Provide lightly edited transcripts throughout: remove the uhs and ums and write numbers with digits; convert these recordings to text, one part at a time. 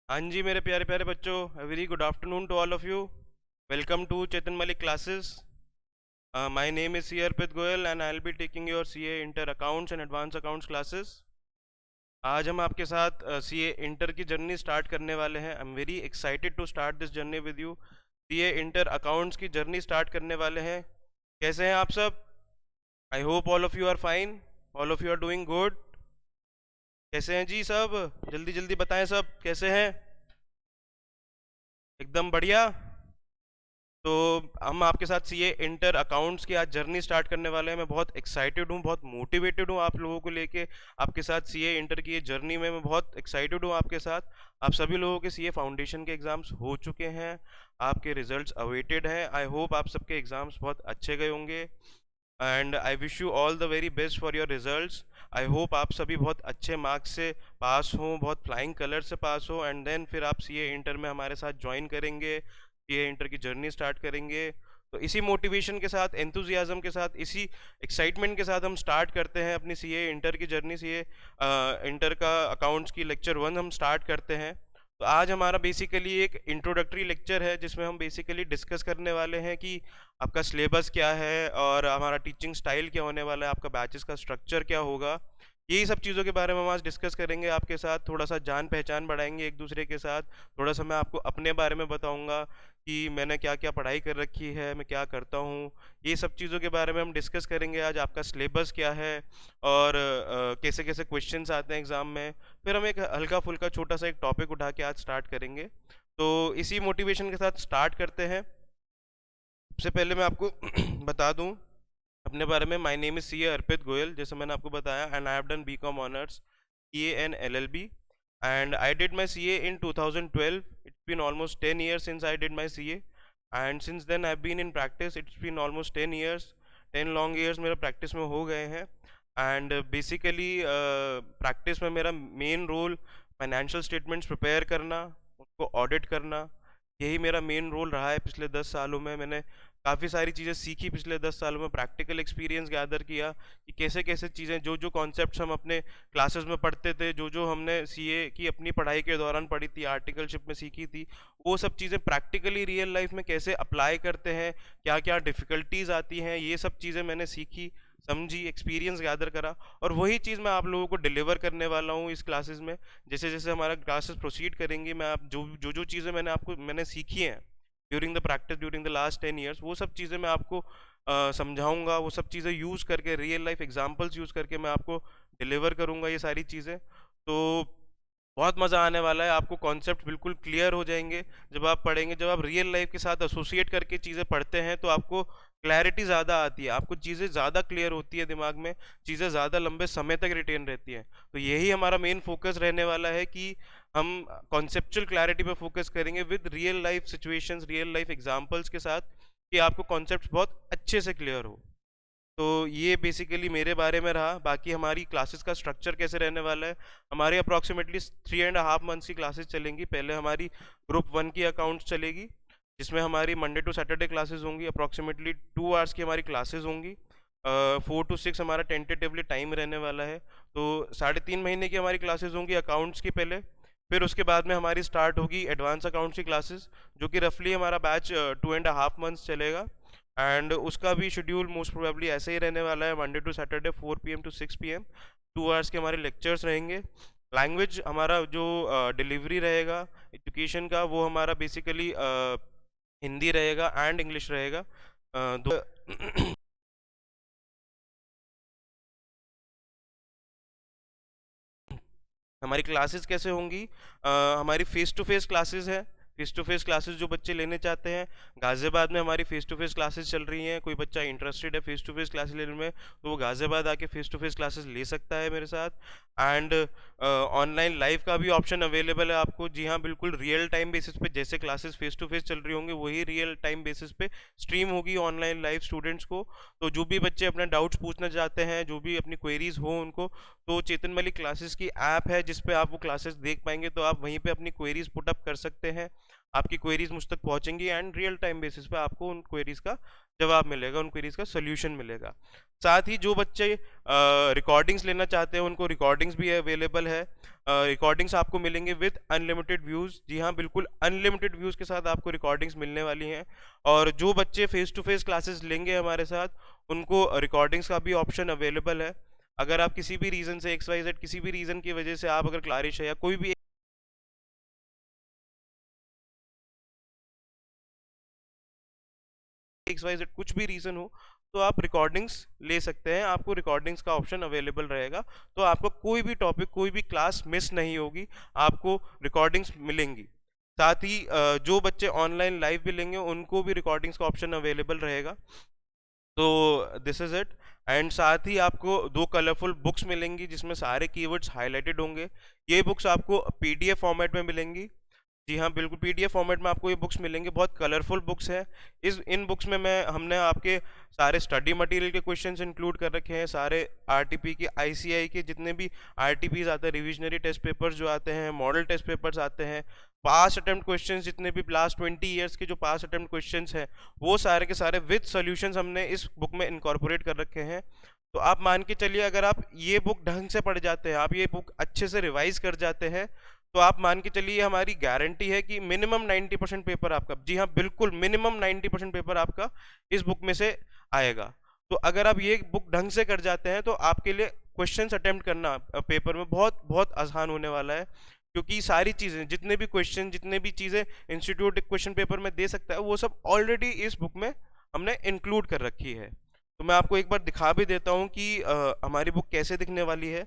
हाँ जी मेरे प्यारे प्यारे बच्चों, very good afternoon to all of you. Welcome to Chetan Malik classes. My name is C Arpit Goyal and I will be taking your CA inter accounts and advance accounts classes. आज हम आपके साथ सीए इंटर की जर्नी स्टार्ट करने वाले हैं। I am very excited to start this journey with you. CA inter accounts की journey start करने वाले हैं। कैसे हैं आप सब? आई hope all of you are fine, all of you are doing good. कैसे हैं जी सब? जल्दी जल्दी बताएं सब कैसे हैं। एकदम बढ़िया। तो हम आपके साथ सीए इंटर अकाउंट्स की आज जर्नी स्टार्ट करने वाले हैं। मैं बहुत एक्साइटेड हूँ, बहुत मोटिवेटेड हूँ आप लोगों को लेके। आपके साथ सीए इंटर की ये जर्नी में मैं बहुत एक्साइटेड हूँ आपके साथ। आप सभी लोगों के सीए फाउंडेशन के एग्जाम्स हो चुके हैं, आपके रिजल्ट्स अवेटेड हैं। आई होप आप सबके एग्जाम्स बहुत अच्छे गए होंगे and I wish you all the very best for your results. I hope आप सभी बहुत अच्छे मार्क्स से पास हों, बहुत फ्लाइंग कलर से पास हो एंड देन फिर आप सीए इंटर में हमारे साथ ज्वाइन करेंगे, सीए इंटर की जर्नी स्टार्ट करेंगे। तो इसी मोटिवेशन के साथ, एंथुजियाज्म के साथ, इसी एक्साइटमेंट के साथ हम स्टार्ट करते हैं अपनी सीए इंटर की जर्नी। सीए इंटर का अकाउंट्स की लेक्चर 1 हम स्टार्ट करते हैं। तो आज हमारा बेसिकली एक इंट्रोडक्टरी लेक्चर है जिसमें हम बेसिकली डिस्कस करने वाले हैं कि आपका सिलेबस क्या है और हमारा टीचिंग स्टाइल क्या होने वाला है, आपका बैचेस का स्ट्रक्चर क्या होगा। यही सब चीज़ों के बारे में हम आज डिस्कस करेंगे आपके साथ। थोड़ा सा जान पहचान बढ़ाएंगे एक दूसरे के साथ। थोड़ा सा मैं आपको अपने बारे में बताऊंगा कि मैंने क्या क्या पढ़ाई कर रखी है, मैं क्या करता हूँ। ये सब चीज़ों के बारे में हम डिस्कस करेंगे आज। आपका सिलेबस क्या है और कैसे कैसे क्वेश्चंस आते हैं एग्ज़ाम में। फिर हम एक हल्का फुल्का छोटा सा एक टॉपिक उठा के आज स्टार्ट करेंगे। तो इसी मोटिवेशन के साथ स्टार्ट करते हैं। सबसे पहले मैं आपको बता दूं अपने बारे में। My name is C Arpit Goyal, जैसे मैंने आपको बताया, and I have done BCom honours CA and LLB and I did my CA in 2012। It's been almost 10 years since I did my CA and since then I've been in practice. It's been almost 10 years, 10 long years मेरा practice में हो गए हैं। And basically practice में मेरा main role financial statements prepare करना, उनको audit करना, यही मेरा मेन रोल रहा है पिछले 10 सालों में। मैंने काफ़ी सारी चीज़ें सीखी पिछले 10 सालों में, प्रैक्टिकल एक्सपीरियंस गैदर किया कि कैसे कैसे चीज़ें, जो जो कॉन्सेप्ट्स हम अपने क्लासेस में पढ़ते थे, जो जो हमने सीए की अपनी पढ़ाई के दौरान पढ़ी थी, आर्टिकलशिप में सीखी थी, वो सब चीज़ें प्रैक्टिकली रियल लाइफ में कैसे अप्लाई करते हैं, क्या क्या डिफ़िकल्टीज आती हैं, ये सब चीज़ें मैंने सीखी, समझी, एक्सपीरियंस गैदर करा। और वही चीज़ मैं आप लोगों को डिलीवर करने वाला हूँ इस क्लासेस में। जैसे जैसे हमारा क्लासेस प्रोसीड करेंगे, मैं आप जो चीज़ें मैंने सीखी हैं during the practice during the last 10 years, वो सब चीज़ें मैं आपको समझाऊंगा। वो सब चीज़ें यूज़ करके, रियल लाइफ एग्जांपल्स यूज़ करके मैं आपको डिलीवर करूंगा ये सारी चीज़ें। तो बहुत मज़ा आने वाला है। आपको कॉन्सेप्ट बिल्कुल क्लियर हो जाएंगे जब आप पढ़ेंगे। जब आप रियल लाइफ के साथ एसोसिएट करके चीज़ें पढ़ते हैं तो आपको क्लैरिटी ज़्यादा आती है, आपको चीज़ें ज़्यादा क्लियर होती है दिमाग में, चीज़ें ज़्यादा लंबे समय तक रिटेन रहती हैं। तो यही हमारा मेन फोकस रहने वाला है कि हम कॉन्सेप्चुअल क्लैरिटी पे फोकस करेंगे with real life situations, real life examples के साथ, कि आपको कॉन्सेप्ट बहुत अच्छे से क्लियर हो। तो ये बेसिकली मेरे बारे में रहा। बाकी हमारी क्लासेस का स्ट्रक्चर कैसे रहने वाला है, हमारी अप्रॉक्सीमेटली 3.5 months की क्लासेस चलेंगी। पहले हमारी ग्रुप 1 की अकाउंट्स चलेगी, जिसमें हमारी मंडे टू सैटरडे क्लासेस होंगी। अप्रॉक्सीमेटली 2 hours की हमारी क्लासेस होंगी। 4 to 6 हमारा टेंटेटिवली टाइम रहने वाला है। तो 3.5 महीने की हमारी क्लासेस होंगी अकाउंट्स की पहले। फिर उसके बाद में हमारी स्टार्ट होगी एडवांस अकाउंट्स की क्लासेस, जो कि रफली हमारा बैच 2.5 months चलेगा। एंड उसका भी शेड्यूल मोस्ट प्रोबेबली ऐसे ही रहने वाला है, Monday to Saturday 4 PM to 6 PM। 2 hours के हमारे लेक्चर्स रहेंगे। लैंग्वेज हमारा जो डिलीवरी रहेगा एजुकेशन का, वो हमारा बेसिकली हिंदी रहेगा एंड इंग्लिश रहेगा। दो हमारी क्लासेस कैसे होंगी? हमारी फेस टू फेस क्लासेस है। फेस टू फेस क्लासेस जो बच्चे लेने चाहते हैं, गाज़ियाबाद में हमारी फेस टू फेस क्लासेस चल रही हैं। कोई बच्चा इंटरेस्टेड है फेस टू फेस क्लासेस लेने में, तो वो गाज़ियाबाद आके फेस टू फेस क्लासेस ले सकता है मेरे साथ। एंड ऑनलाइन लाइव का भी ऑप्शन अवेलेबल है आपको। जी हाँ, बिल्कुल रियल टाइम बेसिस पे जैसे क्लासेस फेस टू फेस चल रही होंगी, वही रियल टाइम बेसिस पे स्ट्रीम होगी ऑनलाइन लाइव स्टूडेंट्स को। तो जो भी बच्चे अपने डाउट्स पूछना चाहते हैं, जो भी अपनी क्वेरीज हो उनको, तो चेतन मलिक क्लासेस की ऐप है जिस पे आप वो क्लासेस देख पाएंगे। तो आप वहीं पे अपनी क्वेरीज पुट अप कर सकते हैं आपकी क्वेरीज मुझ तक पहुंचेंगी एंड रियल टाइम बेसिस पे आपको उन क्वेरीज का जवाब मिलेगा, उन क्वेरीज का सोल्यूशन मिलेगा। साथ ही जो बच्चे रिकॉर्डिंग्स लेना चाहते हैं उनको रिकॉर्डिंग्स भी अवेलेबल है। रिकॉर्डिंग्स आपको मिलेंगे विद अनलिमिटेड व्यूज़। जी हाँ, बिल्कुल अनलिमिटेड व्यूज़ के साथ आपको रिकॉर्डिंग्स मिलने वाली हैं। और जो बच्चे फेस टू फेस क्लासेस लेंगे हमारे साथ, उनको रिकॉर्डिंग्स का भी ऑप्शन अवेलेबल है। अगर आप किसी भी रीज़न से XYZ किसी भी रीज़न की वजह से आप अगर क्लारिश है या कोई भी XYZ कुछ भी रीज़न हो, तो आप रिकॉर्डिंग्स ले सकते हैं, आपको रिकॉर्डिंग्स का ऑप्शन अवेलेबल रहेगा। तो आपको कोई भी टॉपिक, कोई भी क्लास मिस नहीं होगी, आपको रिकॉर्डिंग्स मिलेंगी। साथ ही जो बच्चे ऑनलाइन लाइव भी लेंगे उनको भी रिकॉर्डिंग्स का ऑप्शन अवेलेबल रहेगा। तो दिस इज़ इट। एंड साथ ही आपको 2 कलरफुल बुक्स मिलेंगी जिसमें सारे कीवर्ड्स हाईलाइटेड होंगे। ये बुक्स आपको PDF फॉर्मेट में मिलेंगी। जी हाँ, बिल्कुल PDF फॉर्मेट में आपको ये बुक्स मिलेंगे, बहुत कलरफुल बुक्स हैं। इन बुक्स में हमने आपके सारे स्टडी मटेरियल के क्वेश्चंस इंक्लूड कर रखे हैं, सारे RTP के, ICI के जितने भी RTPs आते हैं, रिविजनरी टेस्ट पेपर्स जो आते हैं, मॉडल टेस्ट पेपर्स आते हैं, पास अटेम्प्ट क्वेश्चंस जितने भी लास्ट 20 ईयर्स के जो पास अटेम्प्ट क्वेश्चंस हैं, वो सारे के सारे विद सॉल्यूशंस हमने इस बुक में इनकॉर्पोरेट कर रखे हैं। तो आप मान के चलिए, अगर आप ये बुक ढंग से पढ़ जाते हैं, आप ये बुक अच्छे से रिवाइज कर जाते हैं, तो आप मान के चलिए हमारी गारंटी है कि मिनिमम 90% पेपर आपका, जी हाँ बिल्कुल, मिनिमम 90% पेपर आपका इस बुक में से आएगा। तो अगर आप ये बुक ढंग से कर जाते हैं तो आपके लिए क्वेश्चंस अटेम्प्ट करना पेपर में बहुत बहुत आसान होने वाला है, क्योंकि सारी चीज़ें, जितने भी क्वेश्चन, जितने भी चीज़ें इंस्टीट्यूट क्वेश्चन पेपर में दे सकता है, वो सब ऑलरेडी इस बुक में हमने इंक्लूड कर रखी है। तो मैं आपको एक बार दिखा भी देता हूँ कि हमारी बुक कैसे दिखने वाली है।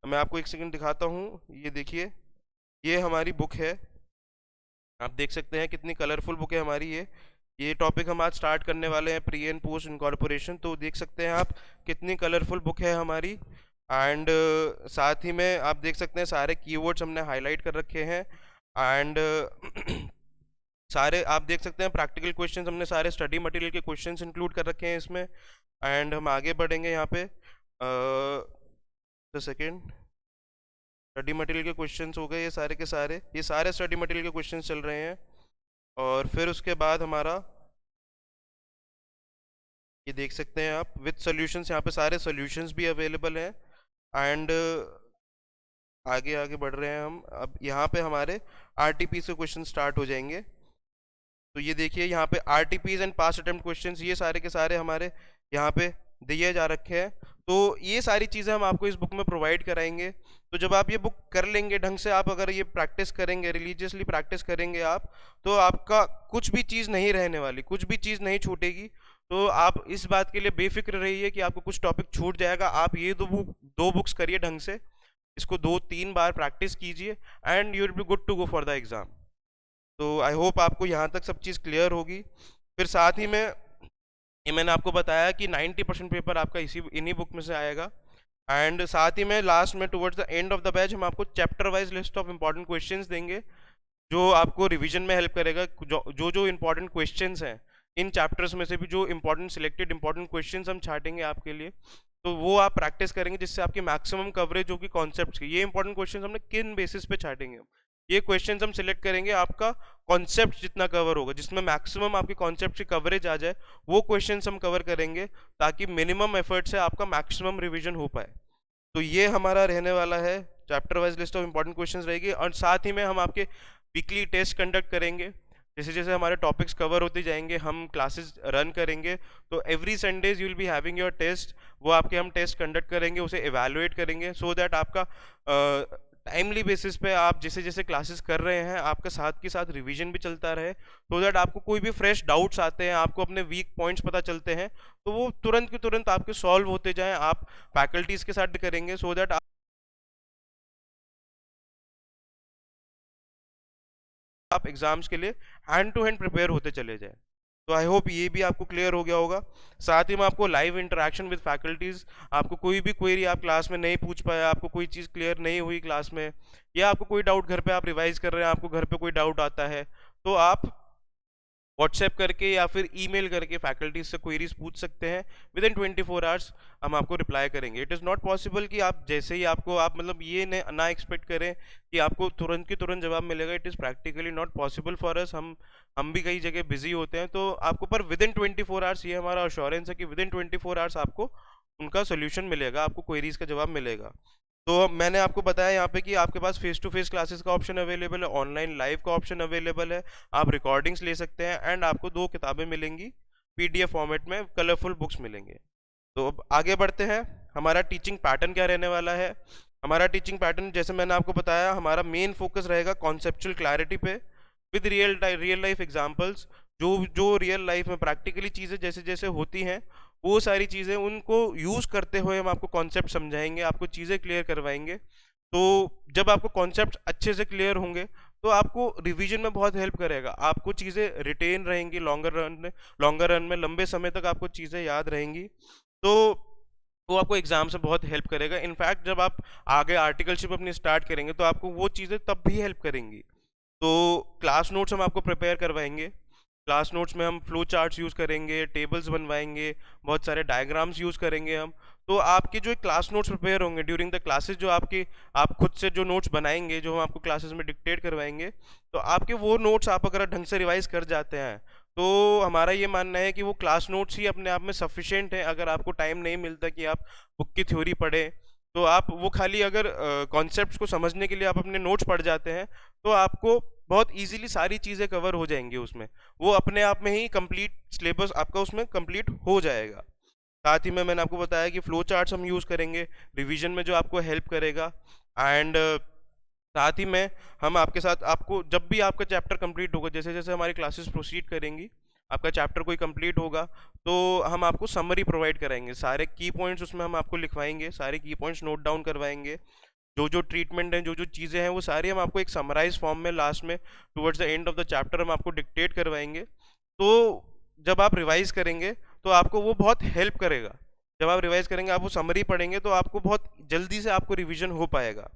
मैं आपको एक सेकंड दिखाता हूँ। ये देखिए, ये हमारी बुक है, आप देख सकते हैं कितनी कलरफुल बुक है हमारी ये टॉपिक हम आज स्टार्ट करने वाले हैं, प्री एंड पोस्ट इनकॉर्पोरेशन। तो देख सकते हैं आप कितनी कलरफुल बुक है हमारी। एंड साथ ही में आप देख सकते हैं सारे कीवर्ड्स हमने हाईलाइट कर रखे हैं। एंड सारे आप देख सकते हैं प्रैक्टिकल क्वेश्चंस, हमने सारे स्टडी मटेरियल के क्वेश्चंस इंक्लूड कर रखे हैं इसमें। एंड हम आगे बढ़ेंगे यहाँ पे, सेकेंड, स्टडी मटेरियल के क्वेश्चंस हो गए ये सारे के सारे, ये सारे स्टडी मटेरियल के क्वेश्चंस चल रहे हैं। और फिर उसके बाद हमारा, ये देख सकते हैं आप विद सॉल्यूशंस, यहाँ पे सारे सॉल्यूशंस भी अवेलेबल हैं। एंड आगे आगे बढ़ रहे हैं हम, अब यहाँ पे हमारे RTP से क्वेश्चन स्टार्ट हो जाएंगे। तो ये देखिए, यहाँ पे RTPs and past attempt questions, ये सारे के सारे हमारे यहाँ पे दिए जा रखे हैं। तो ये सारी चीज़ें हम आपको इस बुक में प्रोवाइड कराएंगे। तो जब आप ये बुक कर लेंगे ढंग से, आप अगर ये प्रैक्टिस करेंगे, रिलीजियसली प्रैक्टिस करेंगे आप, तो आपका कुछ भी चीज़ नहीं रहने वाली, कुछ भी चीज़ नहीं छूटेगी। तो आप इस बात के लिए बेफिक्र रहिए कि आपको कुछ टॉपिक छूट जाएगा। आप ये दो बुक्स करिए ढंग से, इसको 2-3 बार प्रैक्टिस कीजिए and you will be good to go for the exam. तो आई होप आपको यहाँ तक सब चीज़ क्लियर होगी। फिर साथ ही में ये मैंने आपको बताया कि 90% पेपर आपका इन्हीं बुक में से आएगा। एंड साथ ही में लास्ट में towards the end of the batch हम आपको chapter wise list of important questions देंगे, जो आपको रिवीजन में हेल्प करेगा। जो इंपॉर्टेंट क्वेश्चंस हैं इन चैप्टर्स में से भी, जो इंपॉर्टेंट सिलेक्टेड इंपॉर्टेंट क्वेश्चंस हम छाटेंगे आपके लिए, तो वो आप प्रैक्टिस करेंगे, जिससे आपकी मैक्सिमम कवरेज होगी कॉन्सेप्ट्स की। ये इंपॉर्टेंट क्वेश्चंस हमने किन बेसिस पे छाटेंगे, ये क्वेश्चंस हम सिलेक्ट करेंगे, आपका कॉन्सेप्ट जितना कवर होगा, जिसमें मैक्सिमम आपके कॉन्सेप्ट की कवरेज आ जाए, वो क्वेश्चंस हम कवर करेंगे, ताकि मिनिमम एफर्ट से आपका मैक्सिमम रिवीजन हो पाए। तो ये हमारा रहने वाला है, chapter wise list of important questions रहेगी। और साथ ही में हम आपके वीकली टेस्ट कंडक्ट करेंगे, जैसे जैसे हमारे टॉपिक्स कवर होते जाएंगे हम क्लासेस रन करेंगे। तो every Sundays you will be having your test, वो आपके हम टेस्ट कंडक्ट करेंगे, उसे एवेलुएट करेंगे, सो दैट आपका टाइमली बेसिस पे आप जैसे जैसे क्लासेस कर रहे हैं, आपका साथ के साथ रिवीजन भी चलता रहे, सो दैट आपको कोई भी फ्रेश डाउट्स आते हैं, आपको अपने वीक पॉइंट्स पता चलते हैं, तो वो तुरंत के तुरंत आपके सॉल्व होते जाएं। आप फैकल्टीज़ के साथ करेंगे, सो दैट आप एग्जाम्स के लिए हैंड टू हैंड प्रिपेयर होते चले जाएं। तो आई होप ये भी आपको क्लियर हो गया होगा। साथ ही में आपको लाइव इंटरेक्शन विद फैकल्टीज़, आपको कोई भी क्वेरी आप क्लास में नहीं पूछ पाया, आपको कोई चीज़ क्लियर नहीं हुई क्लास में, या आपको कोई डाउट घर पे आप रिवाइज कर रहे हैं, आपको घर पे कोई डाउट आता है, तो आप व्हाट्सएप करके या फिर ईमेल करके फैकल्टी से क्वेरीज पूछ सकते हैं। विद इन 24 आवर्स हम आपको रिप्लाई करेंगे। इट इज़ नॉट पॉसिबल कि आप जैसे ही आपको आप मतलब ये ना एक्सपेक्ट करें कि आपको तुरंत की तुरंत जवाब मिलेगा। It is practically not possible for us. हम भी कई जगह बिजी होते हैं, तो आपको पर विद इन 24 आवर्स ये हमारा अश्योरेंस है कि विद इन 24 आवर्स आपको उनका सोल्यूशन मिलेगा, आपको क्वेरीज का जवाब मिलेगा। तो मैंने आपको बताया यहाँ पे कि आपके पास फेस टू फेस क्लासेस का ऑप्शन अवेलेबल है, ऑनलाइन लाइव का ऑप्शन अवेलेबल है, आप रिकॉर्डिंग्स ले सकते हैं, एंड आपको 2 किताबें मिलेंगी पीडीएफ फॉर्मेट में, कलरफुल बुक्स मिलेंगे। तो अब आगे बढ़ते हैं। हमारा टीचिंग पैटर्न क्या रहने वाला है? हमारा टीचिंग पैटर्न जैसे मैंने आपको बताया, हमारा मेन फोकस रहेगा कॉन्सेप्चुअल क्लैरिटी पे विद रियल लाइफ एग्जांपल्स। जो जो रियल लाइफ में प्रैक्टिकली चीज़ें जैसे जैसे होती हैं, वो सारी चीज़ें उनको यूज़ करते हुए हम आपको कॉन्सेप्ट समझाएंगे, आपको चीज़ें क्लियर करवाएंगे। तो जब आपको कॉन्सेप्ट अच्छे से क्लियर होंगे तो आपको रिवीजन में बहुत हेल्प करेगा, आपको चीज़ें रिटेन रहेंगी लॉन्गर रन में लंबे समय तक आपको चीज़ें याद रहेंगी। तो वो आपको एग्जाम से बहुत हेल्प करेगा। इनफैक्ट जब आप आगे आर्टिकलशिप अपनी स्टार्ट करेंगे तो आपको वो चीज़ें तब भी हेल्प करेंगी। तो क्लास नोट्स हम आपको प्रिपेयर करवाएंगे। क्लास नोट्स में हम फ्लो चार्ट्स यूज़ करेंगे, टेबल्स बनवाएंगे, बहुत सारे डायग्राम्स यूज़ करेंगे हम। तो आपके जो क्लास नोट्स प्रिपेयर होंगे ड्यूरिंग द क्लासेस, जो आप खुद से जो नोट्स बनाएंगे, जो हम आपको क्लासेस में डिक्टेट करवाएंगे, तो आपके वो नोट्स आप अगर ढंग से रिवाइज कर जाते हैं, तो हमारा ये मानना है कि वो क्लास नोट्स ही अपने आप में सफिशिएंट है। अगर आपको टाइम नहीं मिलता कि आप बुक की थ्योरी पढ़ें, तो आप वो खाली अगर कॉन्सेप्ट्स को समझने के लिए आप अपने नोट्स पढ़ जाते हैं, तो आपको बहुत इजीली सारी चीज़ें कवर हो जाएंगी उसमें। वो अपने आप में ही कंप्लीट सिलेबस आपका उसमें कंप्लीट हो जाएगा। साथ ही में मैंने आपको बताया कि फ्लो चार्ट्स हम यूज़ करेंगे रिवीजन में, जो आपको हेल्प करेगा। एंड साथ ही में हम आपके साथ, आपको जब भी आपका चैप्टर कंप्लीट होगा, जैसे जैसे हमारी क्लासेस प्रोसीड करेंगी, आपका चैप्टर कोई कंप्लीट होगा, तो हम आपको समरी प्रोवाइड कराएंगे। सारे की पॉइंट्स उसमें हम आपको लिखवाएंगे, सारे की पॉइंट्स नोट डाउन करवाएंगे। जो जो ट्रीटमेंट है, जो जो चीज़ें हैं, वो सारी हम आपको एक समराइज फॉर्म में लास्ट में towards the end of the chapter हम आपको डिक्टेट करवाएंगे। तो जब आप रिवाइज करेंगे तो आपको वो बहुत हेल्प करेगा। जब आप रिवाइज करेंगे, आप वो समरी पढ़ेंगे, तो आपको बहुत जल्दी से आपको रिवीजन हो पाएगा।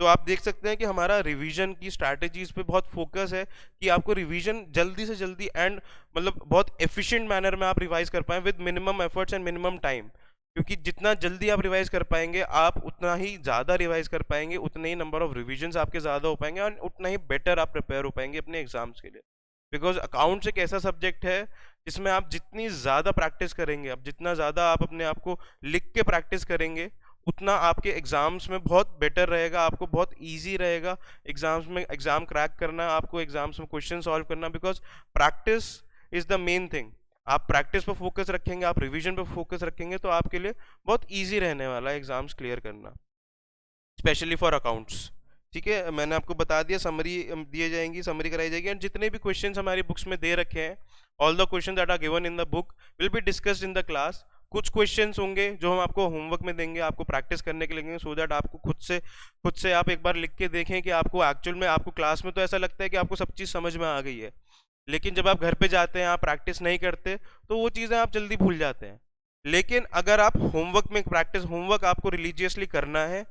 तो आप देख सकते हैं कि हमारा रिवीजन की स्ट्रैटेजीज पे बहुत फोकस है कि आपको रिवीजन जल्दी से जल्दी एंड मतलब बहुत एफिशिएंट मैनर में आप रिवाइज कर पाएं with minimum efforts and minimum time. क्योंकि जितना जल्दी आप रिवाइज कर पाएंगे, आप उतना ही ज़्यादा रिवाइज कर पाएंगे, उतने ही नंबर ऑफ रिविजन्स आपके ज़्यादा हो पाएंगे, और उतना ही बेटर आप प्रिपेयर हो पाएंगे अपने एग्जाम्स के लिए। बिकॉज अकाउंट्स एक ऐसा सब्जेक्ट है जिसमें आप जितनी ज़्यादा प्रैक्टिस करेंगे, आप जितना ज़्यादा आप अपने आप को लिख के प्रैक्टिस करेंगे, उतना आपके एग्जाम्स में बहुत बेटर रहेगा, आपको बहुत ईजी रहेगा एग्जाम्स में एग्जाम क्रैक करना, आपको एग्जाम्स में क्वेश्चन सॉल्व करना। Because practice is the main thing. आप प्रैक्टिस पर फोकस रखेंगे, आप रिवीजन पर फोकस रखेंगे, तो आपके लिए बहुत ईजी रहने वाला है एग्जाम्स क्लियर करना, स्पेशली फॉर अकाउंट्स। ठीक है, मैंने आपको बता दिया, समरी दिए जाएंगी, समरी कराई जाएगी, एंड जितने भी क्वेश्चंस हमारी बुक्स में दे रखे हैं, all the question that are given in the book will be discussed in the class. कुछ क्वेश्चंस होंगे जो हम आपको होमवर्क में देंगे, आपको प्रैक्टिस करने के लिए देंगे, सो दैट आपको खुद से आप एक बार लिख के देखें कि आपको एक्चुअल में, आपको क्लास में तो ऐसा लगता है कि आपको सब चीज़ समझ में आ गई है, लेकिन जब आप घर पे जाते हैं, आप प्रैक्टिस नहीं करते, तो वो चीज़ें आप जल्दी भूल जाते हैं। लेकिन अगर आप होमवर्क आपको रिलीजियसली करना है,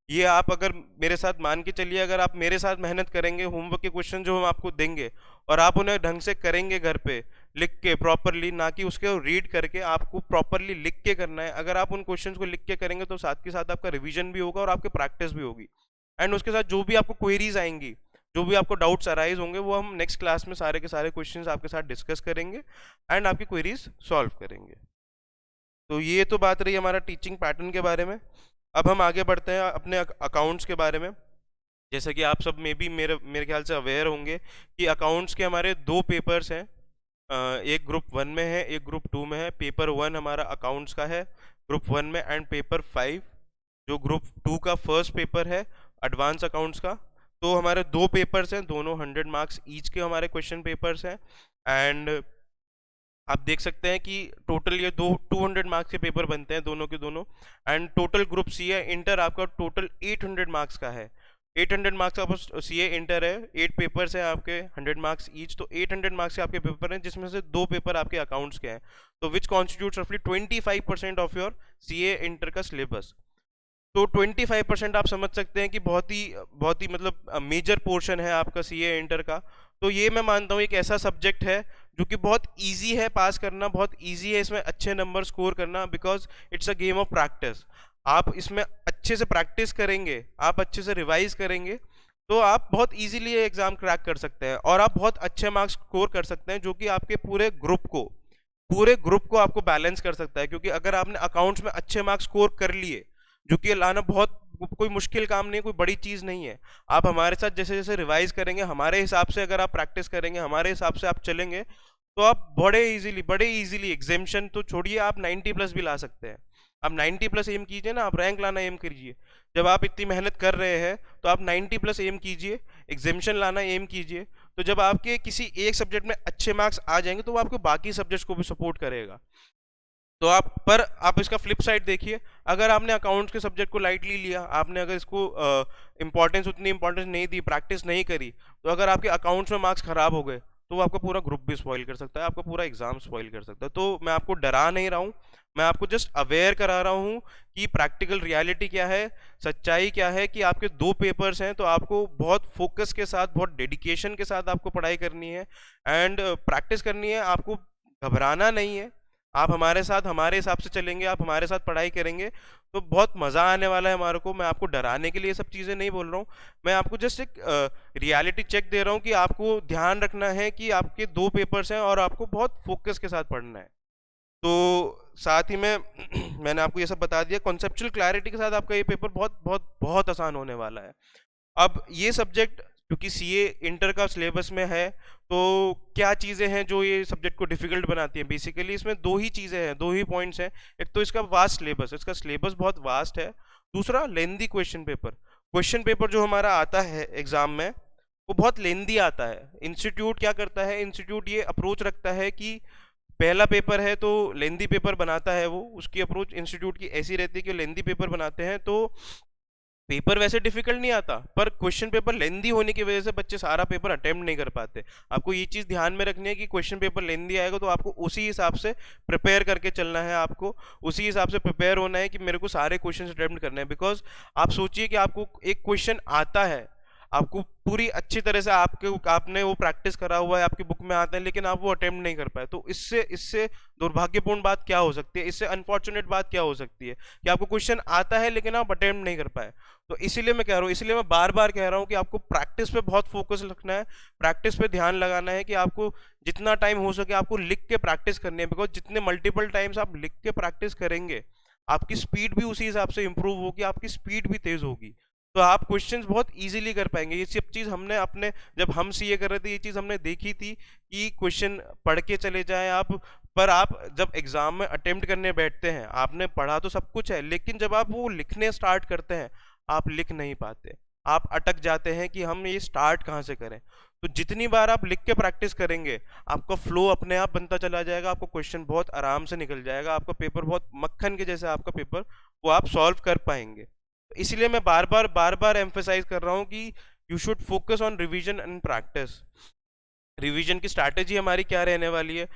ये आप अगर मेरे साथ मान के चलिए, अगर आप मेरे साथ मेहनत करेंगे, होमवर्क के क्वेश्चन जो हम आपको देंगे और आप उन्हें ढंग से करेंगे घर पे लिख के प्रॉपरली, ना कि उसके रीड करके, आपको प्रॉपरली लिख के करना है। अगर आप उन क्वेश्चंस को लिख के करेंगे तो साथ के साथ आपका रिवीजन भी होगा और आपकी प्रैक्टिस भी होगी, एंड उसके साथ जो भी आपको क्वेरीज आएंगी, जो भी आपको डाउट्स अराइज होंगे, वो हम नेक्स्ट क्लास में सारे के सारे क्वेश्चंस आपके साथ डिस्कस करेंगे एंड आपकी क्वेरीज सॉल्व करेंगे। तो ये तो बात रही हमारा टीचिंग पैटर्न के बारे में। अब हम आगे बढ़ते हैं अपने अकाउंट्स के बारे में। जैसे कि आप सब में भी मेरे ख्याल से अवेयर होंगे कि अकाउंट्स के हमारे 2 पेपर्स हैं, एक ग्रुप 1 में है, एक ग्रुप 2 में है। पेपर 1 हमारा अकाउंट्स का है ग्रुप 1 में, एंड पेपर 5 जो ग्रुप 2 का फर्स्ट पेपर है एडवांस अकाउंट्स का। तो हमारे 2 पेपर्स हैं, दोनों 100 मार्क्स ईच के हमारे क्वेश्चन पेपर्स हैं, एंड आप देख सकते हैं कि टोटल ये 200 मार्क्स के पेपर बनते हैं दोनों के दोनों, and total group C A inter आपका टोटल 800 मार्क्स का है। 800 मार्क्स का सी ए इंटर है, 8 पेपर्स हैं आपके 100 मार्क्स ईच, तो 800 मार्क्स के आपके पेपर हैं, जिसमें से 2 पेपर आपके अकाउंट्स के हैं, तो विच कॉन्स्टिट्यूट रफली 25% of your C A inter का सिलेबस। तो 25% आप समझ सकते हैं कि बहुत ही मतलब मेजर पोर्शन है आपका सी ए इंटर का। तो ये मैं मानता हूँ एक ऐसा सब्जेक्ट है जो कि बहुत ईजी है पास करना, बहुत ईजी है इसमें अच्छे नंबर स्कोर करना, because it's a game of practice. आप इसमें अच्छे से प्रैक्टिस करेंगे, आप अच्छे से रिवाइज करेंगे, तो आप बहुत इजीली ये एग्जाम क्रैक कर सकते हैं और आप बहुत अच्छे मार्क्स स्कोर कर सकते हैं, जो कि आपके पूरे ग्रुप को आपको बैलेंस कर सकता है। क्योंकि अगर आपने अकाउंट्स में अच्छे मार्क्स स्कोर कर लिए, जो कि लाना बहुत कोई मुश्किल काम नहीं है, कोई बड़ी चीज नहीं है। आप हमारे साथ जैसे जैसे रिवाइज करेंगे, हमारे हिसाब से अगर आप प्रैक्टिस करेंगे, हमारे हिसाब से आप चलेंगे, तो आप बड़े इजीली एग्जामिशन तो छोड़िए, आप 90 प्लस भी ला सकते हैं। आप 90 प्लस एम कीजिए ना, आप रैंक लाना एम कीजिए। जब आप इतनी मेहनत कर रहे हैं तो आप 90 प्लस एम कीजिए, एग्जामिशन लाना एम कीजिए। तो जब आपके किसी एक सब्जेक्ट में अच्छे मार्क्स आ जाएंगे, तो वो आपको बाकी सब्जेक्ट्स को भी सपोर्ट करेगा। तो आप इसका फ्लिप साइड देखिए। अगर आपने अकाउंट्स के सब्जेक्ट को लाइटली लिया, आपने अगर इसको उतनी इंपॉर्टेंस नहीं दी, प्रैक्टिस नहीं करी, तो अगर आपके अकाउंट्स में मार्क्स खराब हो गए, तो वो आपका पूरा ग्रुप भी स्पॉइल कर सकता है, आपका पूरा एग्जाम स्पॉइल कर सकता है। तो मैं आपको डरा नहीं रहा हूँ, मैं आपको जस्ट अवेयर करा रहा हूँ कि प्रैक्टिकल रियलिटी क्या है, सच्चाई क्या है, कि आपके 2 पेपर्स हैं, तो आपको बहुत फोकस के साथ, बहुत डेडिकेशन के साथ आपको पढ़ाई करनी है एंड प्रैक्टिस करनी है। आपको घबराना नहीं है। आप हमारे साथ हमारे हिसाब से चलेंगे, आप हमारे साथ पढ़ाई करेंगे, तो बहुत मज़ा आने वाला है हमारे को। मैं आपको डराने के लिए ये सब चीज़ें नहीं बोल रहा हूँ, मैं आपको जस्ट एक रियलिटी चेक दे रहा हूँ कि आपको ध्यान रखना है कि आपके 2 पेपर्स हैं और आपको बहुत फोकस के साथ पढ़ना है। तो साथ ही में मैंने आपको ये सब बता दिया, कॉन्सेप्चुअल क्लैरिटी के साथ आपका ये पेपर बहुत बहुत बहुत आसान होने वाला है। अब ये सब्जेक्ट क्योंकि सीए इंटर का सिलेबस में है, तो क्या चीज़ें हैं जो ये सब्जेक्ट को डिफिकल्ट बनाती हैं? बेसिकली इसमें 2 ही चीज़ें हैं, 2 ही पॉइंट्स हैं। एक तो इसका वास्ट सिलेबस, इसका सिलेबस बहुत वास्ट है। दूसरा लेंदी क्वेश्चन पेपर जो हमारा आता है एग्जाम में, वो बहुत लेंदी आता है। इंस्टीट्यूट क्या करता है, इंस्टीट्यूट ये अप्रोच रखता है कि पहला पेपर है तो लेंदी पेपर बनाता है वो, उसकी अप्रोच इंस्टीट्यूट की ऐसी रहती है कि लेंदी पेपर बनाते हैं। तो पेपर वैसे डिफिकल्ट नहीं आता, पर क्वेश्चन पेपर लेंदी होने की वजह से बच्चे सारा पेपर अटेम्प्ट नहीं कर पाते। आपको ये चीज़ ध्यान में रखनी है कि क्वेश्चन पेपर लेंदी आएगा, तो आपको उसी हिसाब से प्रिपेयर करके चलना है, आपको उसी हिसाब से प्रिपेयर होना है कि मेरे को सारे क्वेश्चन अटेम्प्ट करने हैं। बिकॉज आप सोचिए कि आपको एक क्वेश्चन आता है, आपको पूरी अच्छी तरह से आपने वो प्रैक्टिस करा हुआ है, आपकी बुक में आता है, लेकिन आप वो अटेम्प्ट नहीं कर पाए, तो इससे इससे दुर्भाग्यपूर्ण बात क्या हो सकती है, इससे अनफॉर्चुनेट बात क्या हो सकती है कि आपको क्वेश्चन आता है लेकिन आप अटेम्प्ट नहीं कर पाए। तो इसीलिए मैं कह रहा हूँ, इसलिए मैं बार बार कह रहा हूँ कि आपको प्रैक्टिस पे बहुत फोकस रखना है, प्रैक्टिस पे ध्यान लगाना है, कि आपको जितना टाइम हो सके आपको लिख के प्रैक्टिस करनी है। बिकॉज जितने मल्टीपल टाइम्स आप लिख के प्रैक्टिस करेंगे, आपकी स्पीड भी उसी हिसाब से इंप्रूव होगी, आपकी स्पीड भी तेज होगी, तो आप क्वेश्चंस बहुत इजीली कर पाएंगे। ये सब चीज़ हमने अपने जब हम सीए कर रहे थे, ये चीज़ हमने देखी थी कि क्वेश्चन पढ़ के चले जाएं आप, पर आप जब एग्जाम में अटेम्प्ट करने बैठते हैं, आपने पढ़ा तो सब कुछ है, लेकिन जब आप वो लिखने स्टार्ट करते हैं, आप लिख नहीं पाते, आप अटक जाते हैं कि हम ये स्टार्ट कहाँ से करें। तो जितनी बार आप लिख के प्रैक्टिस करेंगे, आपका फ्लो अपने आप बनता चला जाएगा, आपको क्वेश्चन बहुत आराम से निकल जाएगा, आपका पेपर बहुत मक्खन के जैसे आपका पेपर वो आप सॉल्व कर पाएंगे। इसलिए मैं बार बार एम्फेसाइज कर रहा हूँ कि you should focus on revision and practice. Revision की स्ट्रैटेजी हमारी क्या रहने वाली है,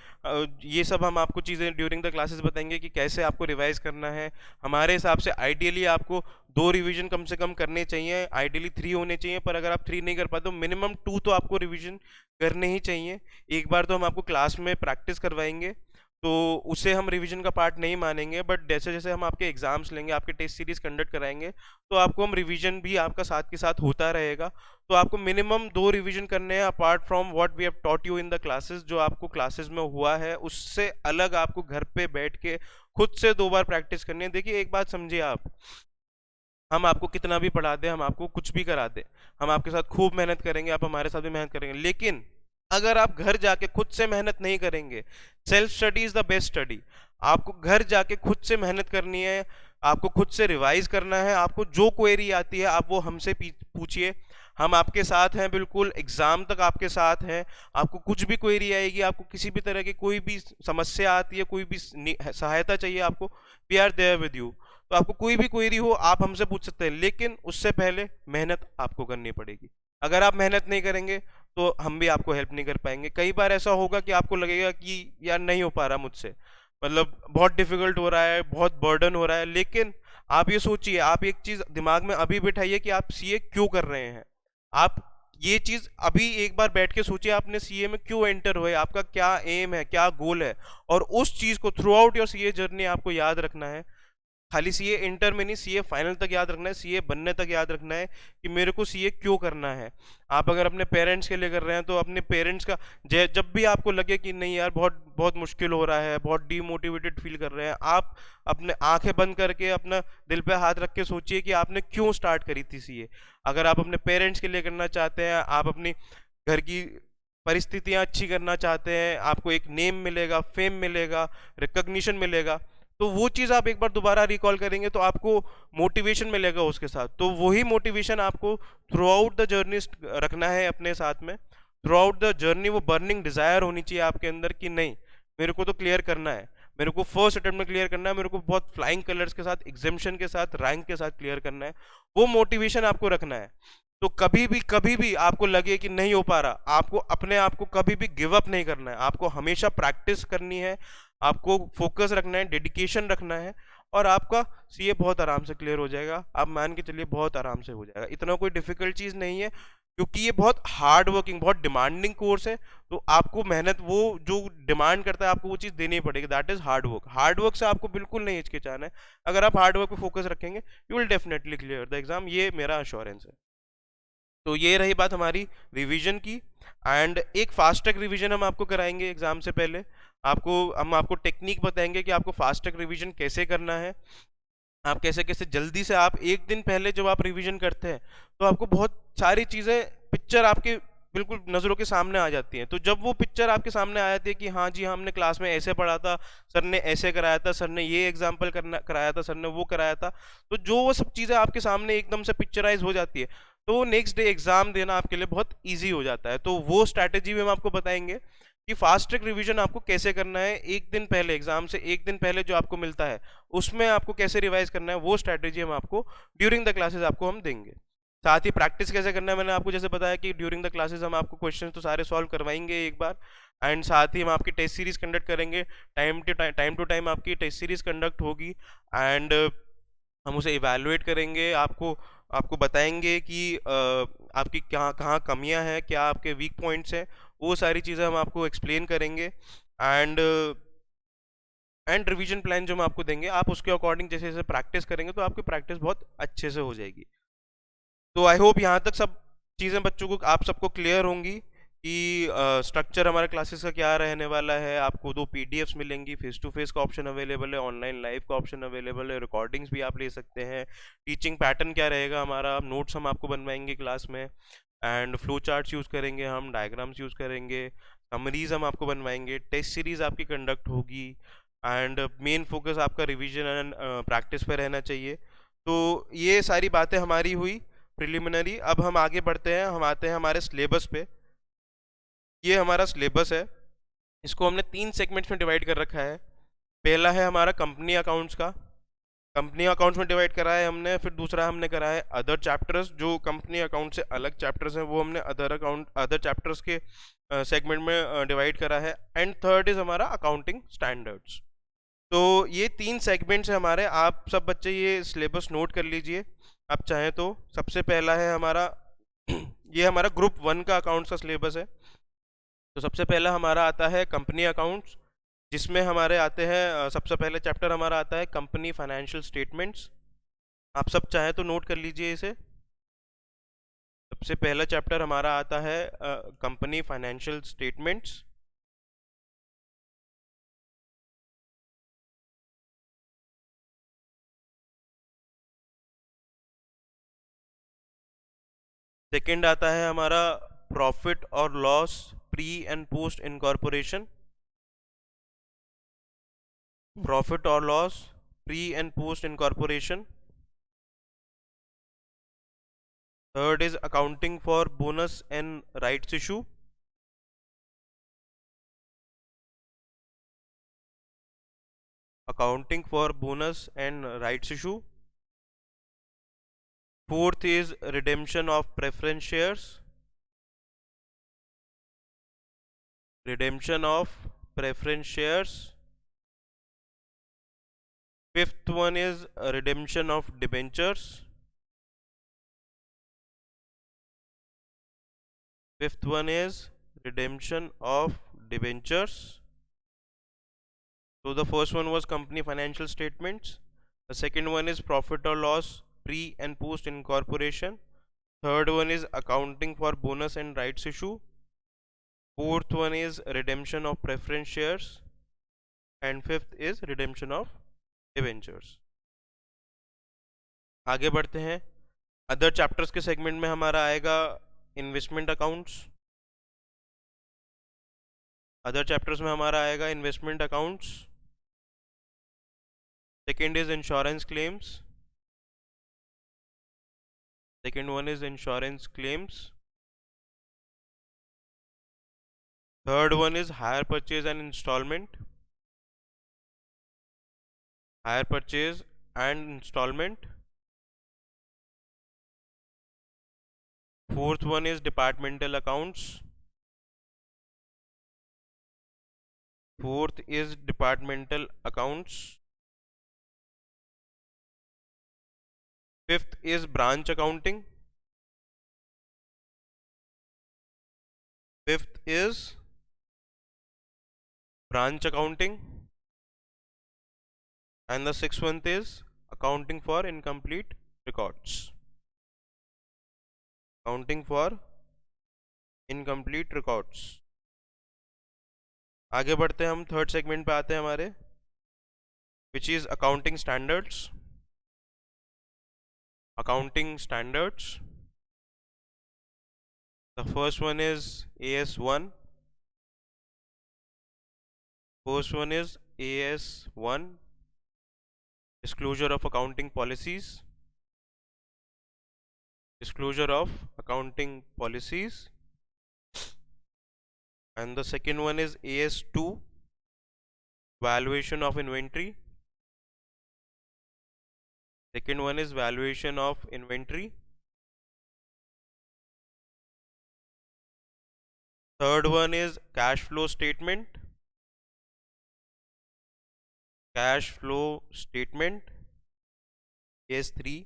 ये सब हम आपको चीज़ें ड्यूरिंग द क्लासेस बताएंगे कि कैसे आपको रिवाइज करना है। हमारे हिसाब से आइडियली आपको 2 रिवीजन कम से कम करने चाहिए, आइडियली 3 होने चाहिए, पर अगर आप 3 नहीं कर पाते तो मिनिमम 2 तो आपको रिवीजन करने ही चाहिए। एक बार तो हम आपको क्लास में प्रैक्टिस करवाएंगे, तो उसे हम रिवीजन का पार्ट नहीं मानेंगे, बट जैसे जैसे हम आपके एग्जाम्स लेंगे, आपके टेस्ट सीरीज कंडक्ट कराएंगे, तो आपको हम रिवीजन भी आपका साथ के साथ होता रहेगा। तो आपको मिनिमम 2 रिवीजन करने हैं, apart from what we have taught you in the classes. जो आपको क्लासेस में हुआ है उससे अलग आपको घर पे बैठ के खुद से 2 बार प्रैक्टिस करनी है। देखिए एक बात समझिए आप, हम आपको कितना भी पढ़ा दें, हम आपको कुछ भी करा दें, हम आपके साथ खूब मेहनत करेंगे, आप हमारे साथ भी मेहनत करेंगे, लेकिन अगर आप घर जाके खुद से मेहनत नहीं करेंगे, self study is the best study. आपको घर जाके खुद से मेहनत करनी है, आपको खुद से रिवाइज करना है, आपको जो क्वेरी आती है आप वो हमसे पूछिए, हम आपके साथ हैं, बिल्कुल एग्जाम तक आपके साथ हैं। आपको कुछ भी क्वेरी आएगी, आपको किसी भी तरह की कोई भी समस्या आती है, कोई भी सहायता चाहिए आपको, we are there with you. तो आपको कोई भी क्वेरी हो आप हमसे पूछ सकते हैं, लेकिन उससे पहले मेहनत आपको करनी पड़ेगी। अगर आप मेहनत नहीं करेंगे तो हम भी आपको हेल्प नहीं कर पाएंगे। कई बार ऐसा होगा कि आपको लगेगा कि यार नहीं हो पा रहा मुझसे, मतलब बहुत डिफिकल्ट हो रहा है, बहुत बर्डन हो रहा है, लेकिन आप ये सोचिए, आप एक चीज दिमाग में अभी बिठाइए कि आप सीए क्यों कर रहे हैं। आप ये चीज अभी एक बार बैठ के सोचिए, आपने सीए में क्यों एंटर हुए, आपका क्या एम है, क्या गोल है, और उस चीज को through out your CA journey आपको याद रखना है। खाली सीए इंटर में नहीं, सीए फाइनल तक याद रखना है, सीए बनने तक याद रखना है कि मेरे को सीए क्यों करना है। आप अगर अपने पेरेंट्स के लिए कर रहे हैं तो अपने पेरेंट्स का जब भी आपको लगे कि नहीं यार बहुत बहुत मुश्किल हो रहा है, बहुत डीमोटिवेटेड फील कर रहे हैं, आप अपने आंखें बंद करके अपना दिल पे हाथ रख के सोचिए कि आपने क्यों स्टार्ट करी थी सीए। अगर आप अपने पेरेंट्स के लिए करना चाहते हैं, आप अपनी घर की परिस्थितियां अच्छी करना चाहते हैं, आपको एक नेम मिलेगा, फेम मिलेगा, रिकॉग्निशन मिलेगा, तो वो चीज़ आप एक बार दोबारा रिकॉल करेंगे तो आपको मोटिवेशन मिलेगा उसके साथ। तो वही मोटिवेशन आपको थ्रू आउट द जर्नी रखना है अपने साथ में। थ्रू आउट द जर्नी वो बर्निंग डिजायर होनी चाहिए आपके अंदर कि नहीं, मेरे को तो क्लियर करना है, मेरे को फर्स्ट अटेम्प्ट में क्लियर करना है, मेरे को बहुत फ्लाइंग कलर्स के साथ, एग्जामेशन के साथ, रैंक के साथ क्लियर करना है। वो मोटिवेशन आपको रखना है। तो कभी भी आपको लगे कि नहीं हो पा रहा, आपको अपने आप को कभी भी गिव अप नहीं करना है, आपको हमेशा प्रैक्टिस करनी है, आपको फोकस रखना है, डेडिकेशन रखना है, और आपका सीए बहुत आराम से क्लियर हो जाएगा। आप मान के चलिए बहुत आराम से हो जाएगा, इतना कोई डिफिकल्ट चीज़ नहीं है, क्योंकि ये बहुत हार्ड वर्किंग, बहुत डिमांडिंग कोर्स है। तो आपको मेहनत वो जो डिमांड करता है आपको वो चीज़ देनी पड़ेगी, that is hard work. Hard work से आपको बिल्कुल नहीं हिचकिचाना है। अगर आप हार्ड वर्क पे फोकस रखेंगे you will definitely clear the exam, ये मेरा अश्योरेंस है। तो ये रही बात हमारी रिवीजन की। एंड एक फास्ट ट्रैक रिवीजन हम आपको कराएंगे एग्जाम से पहले। हम आपको टेक्निक बताएंगे कि आपको फास्ट ट्रैक रिवीजन कैसे करना है। आप कैसे कैसे जल्दी से, आप एक दिन पहले जब आप रिवीजन करते हैं तो आपको बहुत सारी चीज़ें, पिक्चर आपके बिल्कुल नज़रों के सामने आ जाती हैं। तो जब वो पिक्चर आपके सामने आ जाती है कि हाँ जी हमने क्लास में ऐसे पढ़ा था, सर ने ऐसे कराया था, सर ने ये एग्जाम्पल करना कराया था, सर ने वो कराया था, तो जो वो सब चीज़ें आपके सामने एकदम से पिक्चराइज हो जाती है, तो नेक्स्ट डे एग्जाम देना आपके लिए बहुत ईजी हो जाता है। तो वो स्ट्रैटेजी भी हम आपको बताएंगे कि फास्ट ट्रैक रिवीजन आपको कैसे करना है। एक दिन पहले, एग्जाम से एक दिन पहले जो आपको मिलता है उसमें आपको कैसे रिवाइज करना है, वो स्ट्रैटेजी हम आपको ड्यूरिंग द क्लासेस आपको हम देंगे। साथ ही प्रैक्टिस कैसे करना है, मैंने आपको जैसे बताया कि ड्यूरिंग द क्लासेस हम आपको क्वेश्चन तो सारे सॉल्व करवाएंगे एक बार। एंड साथ ही हम आपकी टेस्ट सीरीज कंडक्ट करेंगे, टाइम टू टाइम आपकी टेस्ट सीरीज कंडक्ट होगी। एंड हम उसे इवैल्यूएट करेंगे, आपको आपको बताएंगे कि आपकी कहाँ कहाँ कमियां हैं, क्या आपके वीक पॉइंट्स हैं, वो सारी चीज़ें हम आपको एक्सप्लेन करेंगे। एंड रिवीजन प्लान जो हम आपको देंगे, आप उसके अकॉर्डिंग जैसे जैसे प्रैक्टिस करेंगे तो आपकी प्रैक्टिस बहुत अच्छे से हो जाएगी। तो आई होप यहाँ तक सब चीज़ें बच्चों को, आप सबको क्लियर होंगी कि स्ट्रक्चर हमारे क्लासेस का क्या रहने वाला है। आपको 2 पीडीएफ्स मिलेंगी, फेस टू फेस का ऑप्शन अवेलेबल है, ऑनलाइन लाइव का ऑप्शन अवेलेबल है, रिकॉर्डिंग्स भी आप ले सकते हैं। टीचिंग पैटर्न क्या रहेगा हमारा, नोट्स हम आपको बनवाएंगे क्लास में, एंड फ्लो चार्ट्स यूज़ करेंगे, हम डायग्राम्स यूज़ करेंगे, समरीज हम आपको बनवाएंगे, टेस्ट सीरीज आपकी कंडक्ट होगी, एंड मेन फोकस आपका रिवीजन एंड प्रैक्टिस पे रहना चाहिए। तो ये सारी बातें हमारी हुई प्रिलिमिनरी। अब हम आगे बढ़ते हैं, हम आते हैं हमारे सिलेबस पे। ये हमारा सिलेबस है, इसको हमने 3 सेगमेंट्स में डिवाइड कर रखा है। पहला है हमारा कंपनी अकाउंट्स का, कंपनी अकाउंट्स में डिवाइड करा है हमने। फिर दूसरा हमने करा है अदर चैप्टर्स, जो कंपनी अकाउंट से अलग चैप्टर्स हैं वो हमने अदर चैप्टर्स के सेगमेंट में डिवाइड करा है। एंड थर्ड इज हमारा अकाउंटिंग स्टैंडर्ड्स। तो ये 3 सेगमेंट्स हैं हमारे। आप सब बच्चे ये सिलेबस नोट कर लीजिए आप चाहें तो। सबसे पहला है हमारा ये हमारा ग्रुप 1 का अकाउंट्स का सिलेबस है। तो सबसे पहला हमारा आता है कंपनी अकाउंट्स, जिसमें हमारे आते हैं सबसे पहले चैप्टर हमारा आता है कंपनी फाइनेंशियल स्टेटमेंट्स। आप सब चाहें तो नोट कर लीजिए इसे। सबसे पहला चैप्टर हमारा आता है कंपनी फाइनेंशियल स्टेटमेंट्स। सेकंड आता है हमारा प्रॉफिट और loss pre and post incorporation, profit और loss pre and post incorporation. Third is accounting for bonus and rights issue. Accounting for bonus and rights issue. Fourth is redemption of preference shares, redemption of preference shares. Fifth one is redemption of debentures. Fifth one is redemption of debentures. So the first one was company financial statements. The second one is profit or loss pre and post incorporation. Third one is accounting for bonus and rights issue. Fourth one is redemption of preference shares. And fifth is redemption of debentures. आगे बढ़ते हैं. Other chapters के segment में हमारा आएगा investment accounts. Other chapters में हमारा आएगा investment accounts. Second is insurance claims. Second one is insurance claims. Third one is hire purchase and installment. Hire purchase and installment. Fourth one is departmental accounts. Fourth is departmental accounts. Fifth is branch accounting. Fifth is branch accounting. And the sixth one is accounting for incomplete records. Accounting for incomplete records. आगे बढ़ते हैं हम third segment पे आते हैं हमारे which is accounting standards. Accounting standards. The first one is AS1. First one is AS1 disclosure of accounting policies. Disclosure of accounting policies. And the second one is AS2 valuation of inventory. Second one is valuation of inventory. Third one is cash flow statement. Cash flow statement, AS3.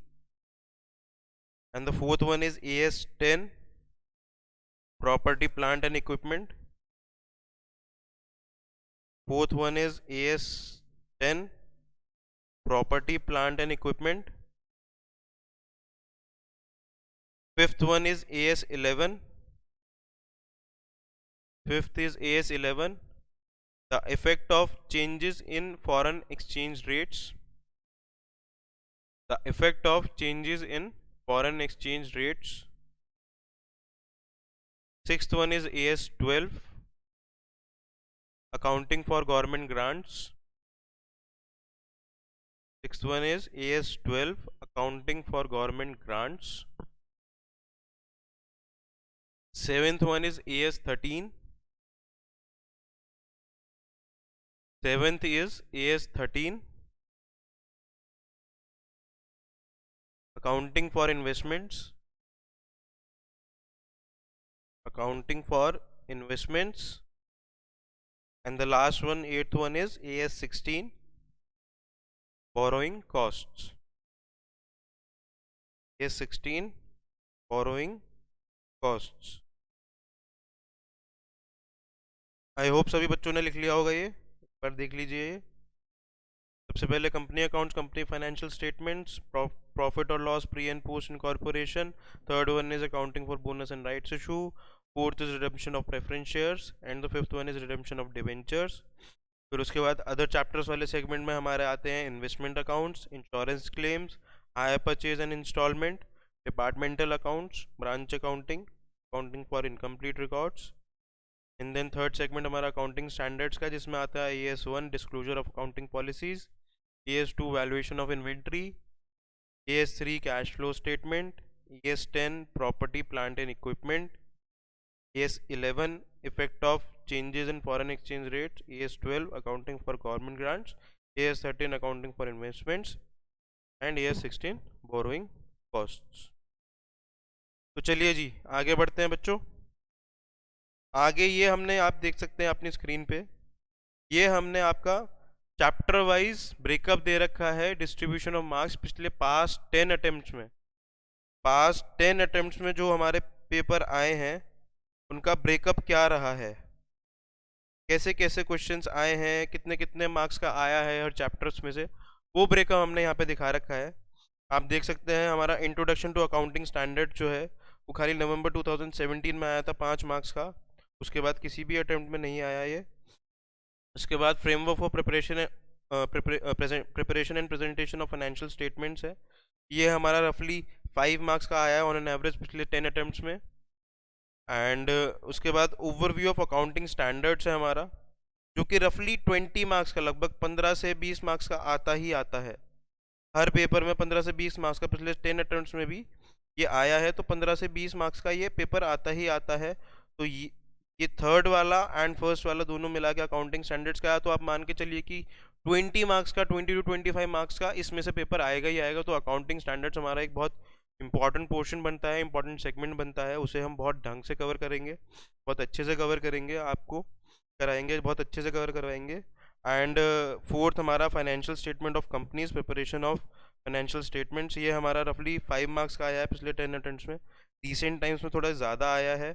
And the fourth one is AS10 property plant and equipment. Fourth one is AS10 property plant and equipment. Fifth one is AS11. Fifth is AS11 the effect of changes in foreign exchange rates. The effect of changes in foreign exchange rates. Sixth one is AS12 accounting for government grants. Sixth one is AS12 accounting for government grants. Seventh one is AS13. Seventh is AS13 accounting for investments. Accounting for investments. And the last one, eighth one is AS16 borrowing costs. AS16 borrowing costs. I hope सभी बच्चों ने लिख लिया होगा. ये एक बार देख लीजिए. ये सबसे पहले company accounts, company financial statements, profit और loss pre and post incorporation. Third one is accounting for bonus and rights issue. Fourth is redemption of preference shares. And the fifth one is redemption of debentures. फिर उसके बाद other chapters वाले segment में हमारे आते हैं investment accounts, insurance claims, hire purchase and installment, departmental accounts, branch accounting, accounting for incomplete records. And then third segment हमारा accounting standards का, जिसमें आता है AS1 disclosure of accounting policies, AS2 valuation of inventory, AS3 cash flow statement, AS10 property plant and equipment, AS11 effect of changes in foreign exchange rate, AS12 accounting for government grants, AS13 accounting for investments and AS16 borrowing costs. तो चलिए जी आगे बढ़ते हैं बच्चों. आगे ये हमने, आप देख सकते हैं अपनी स्क्रीन पे, ये हमने आपका चैप्टर वाइज ब्रेकअप दे रखा है डिस्ट्रीब्यूशन ऑफ मार्क्स पिछले पास्ट 10 अटेम्प्ट्स में. पास्ट 10 अटेम्प्ट्स में जो हमारे पेपर आए हैं उनका ब्रेकअप क्या रहा है, कैसे कैसे क्वेश्चंस आए हैं, कितने कितने मार्क्स का आया है हर चैप्टर्स में से, वो ब्रेकअप हमने यहाँ पे दिखा रखा है। आप देख सकते हैं हमारा इंट्रोडक्शन टू अकाउंटिंग स्टैंडर्ड जो है वो खाली नवंबर 2017 में आया था 5 मार्क्स का, उसके बाद किसी भी अटेम्प्ट में नहीं आया ये। उसके बाद framework for preparation and presentation of financial statements है, ये हमारा रफली 5 मार्क्स का आया है ऑन एन एवरेज पिछले 10 अटेम्प्ट्स में। एंड उसके बाद ओवरव्यू ऑफ अकाउंटिंग स्टैंडर्ड्स है हमारा, जो कि रफली 20 मार्क्स का, लगभग 15 से 20 मार्क्स का आता ही आता है हर पेपर में। 15 से 20 मार्क्स का पिछले 10 अटेम्प्ट्स में भी ये आया है, तो 15 से 20 मार्क्स का ये पेपर आता ही आता है। तो ये थर्ड वाला एंड फर्स्ट वाला दोनों मिला के अकाउंटिंग स्टैंडर्ड्स का है, तो आप मान के चलिए कि 20 मार्क्स का, 20 टू 25 मार्क्स का इसमें से पेपर आएगा ही आएगा। तो अकाउंटिंग स्टैंडर्ड्स हमारा एक बहुत इंपॉर्टेंट पोर्शन बनता है, इंपॉर्टेंट सेगमेंट बनता है, उसे हम बहुत ढंग से कवर करेंगे, बहुत अच्छे से कवर करेंगे, आपको कराएंगे, बहुत अच्छे से कवर करवाएंगे। एंड फोर्थ हमारा financial statement of companies, preparation of financial statements, ये हमारा रफली 5 मार्क्स का आया है पिछले 10 अटेम्प्ट्स में। रिसेंट टाइम्स में थोड़ा ज़्यादा आया है,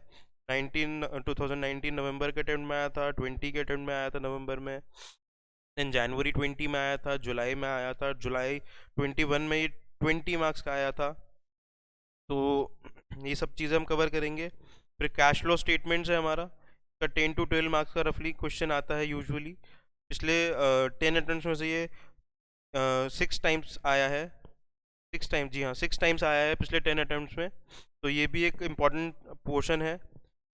2019 नवंबर के अटेम्प्ट में आया था, 20 के अटेम्प्ट में आया था नवंबर में, देन जनवरी 20 में आया था, जुलाई में आया था, जुलाई 21 में ये 20 मार्क्स का आया था। तो ये सब चीज़ें हम कवर करेंगे। फिर कैश फ्लो स्टेटमेंट्स है हमारा, का 10 टू 12 मार्क्स का रफली क्वेश्चन आता है यूजुअली। पिछले 10 अटेम्प्ट्स में से ये 6 टाइम्स आया है, 6 टाइम्स, जी हाँ 6 टाइम्स आया है पिछले 10 अटेम्प्ट्स में, तो ये भी एक इम्पॉर्टेंट पोर्शन है।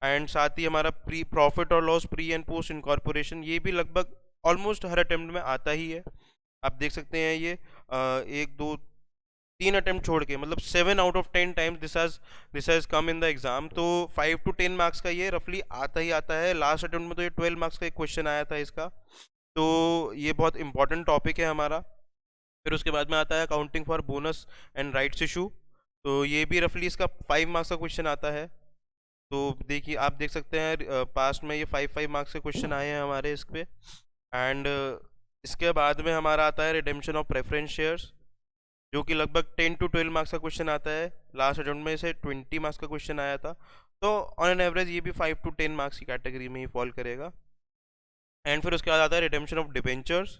एंड साथ ही हमारा प्री प्रॉफिट और loss pre and post incorporation, ये भी लगभग ऑलमोस्ट हर अटेम्प्ट में आता ही है। आप देख सकते हैं ये 1 2 3 अटेम्प्ट छोड़ के, मतलब 7 out of 10 times this has come in the exam. तो 5 टू 10 मार्क्स का ये रफली आता ही आता है। लास्ट अटेम्प्ट में तो ये 12 मार्क्स का एक क्वेश्चन आया था इसका, तो ये बहुत इंपॉर्टेंट टॉपिक है हमारा। फिर उसके बाद में आता है accounting for bonus and rights issue, तो ये भी रफली इसका 5 मार्क्स का क्वेश्चन आता है। तो देखिए, आप देख सकते हैं पास्ट में ये 5 मार्क्स के क्वेश्चन आए हैं हमारे इस पे। एंड इसके बाद में हमारा आता है रिडेम्पशन ऑफ प्रेफरेंस शेयर्स, जो कि लगभग 10 टू 12 मार्क्स का क्वेश्चन आता है। लास्ट अटेम्प्ट में से 20 मार्क्स का क्वेश्चन आया था, तो ऑन एन एवरेज ये भी 5 टू 10 मार्क्स की कैटेगरी में ही फॉल करेगा। एंड फिर उसके बाद आता है रिडेम्पशन ऑफ डिबेंचर्स,